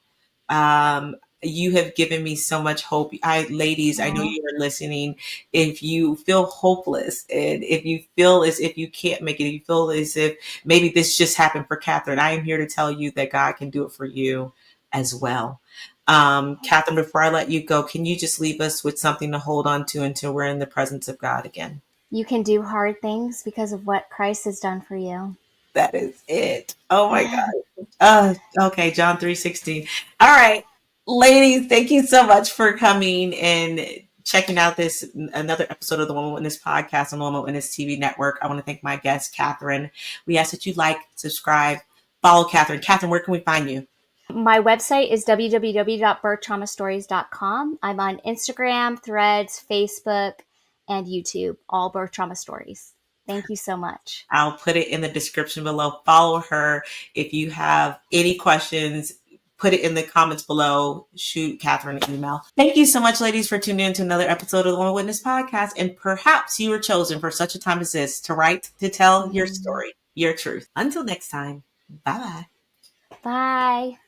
Um, you have given me so much hope. Ladies, I know Aw. you are listening. If you feel hopeless and if you feel as if you can't make it, if you feel as if maybe this just happened for Catherine, I am here to tell you that God can do it for you as well. Catherine, before I let you go, can you just leave us with something to hold on to until we're in the presence of God again? You can do hard things because of what Christ has done for you. That is it. Oh my God. Okay, John 3:16. All right. Ladies, thank you so much for coming and checking out this another episode of the Woman Witness podcast on the Woman Witness TV network. I want to thank my guest, Catherine. We ask that you like, subscribe, follow Catherine. Catherine, where can we find you? My website is www.birthtraumastories.com. I'm on Instagram, Threads, Facebook, and YouTube, all birth trauma stories. Thank you so much. I'll put it in the description below. Follow her. If you have any questions, put it in the comments below. Shoot Catherine an email. Thank you so much, ladies, for tuning in to another episode of the Woman Witness podcast. And perhaps you were chosen for such a time as this to write, to tell your story, your truth. Until next time, bye-bye. Bye.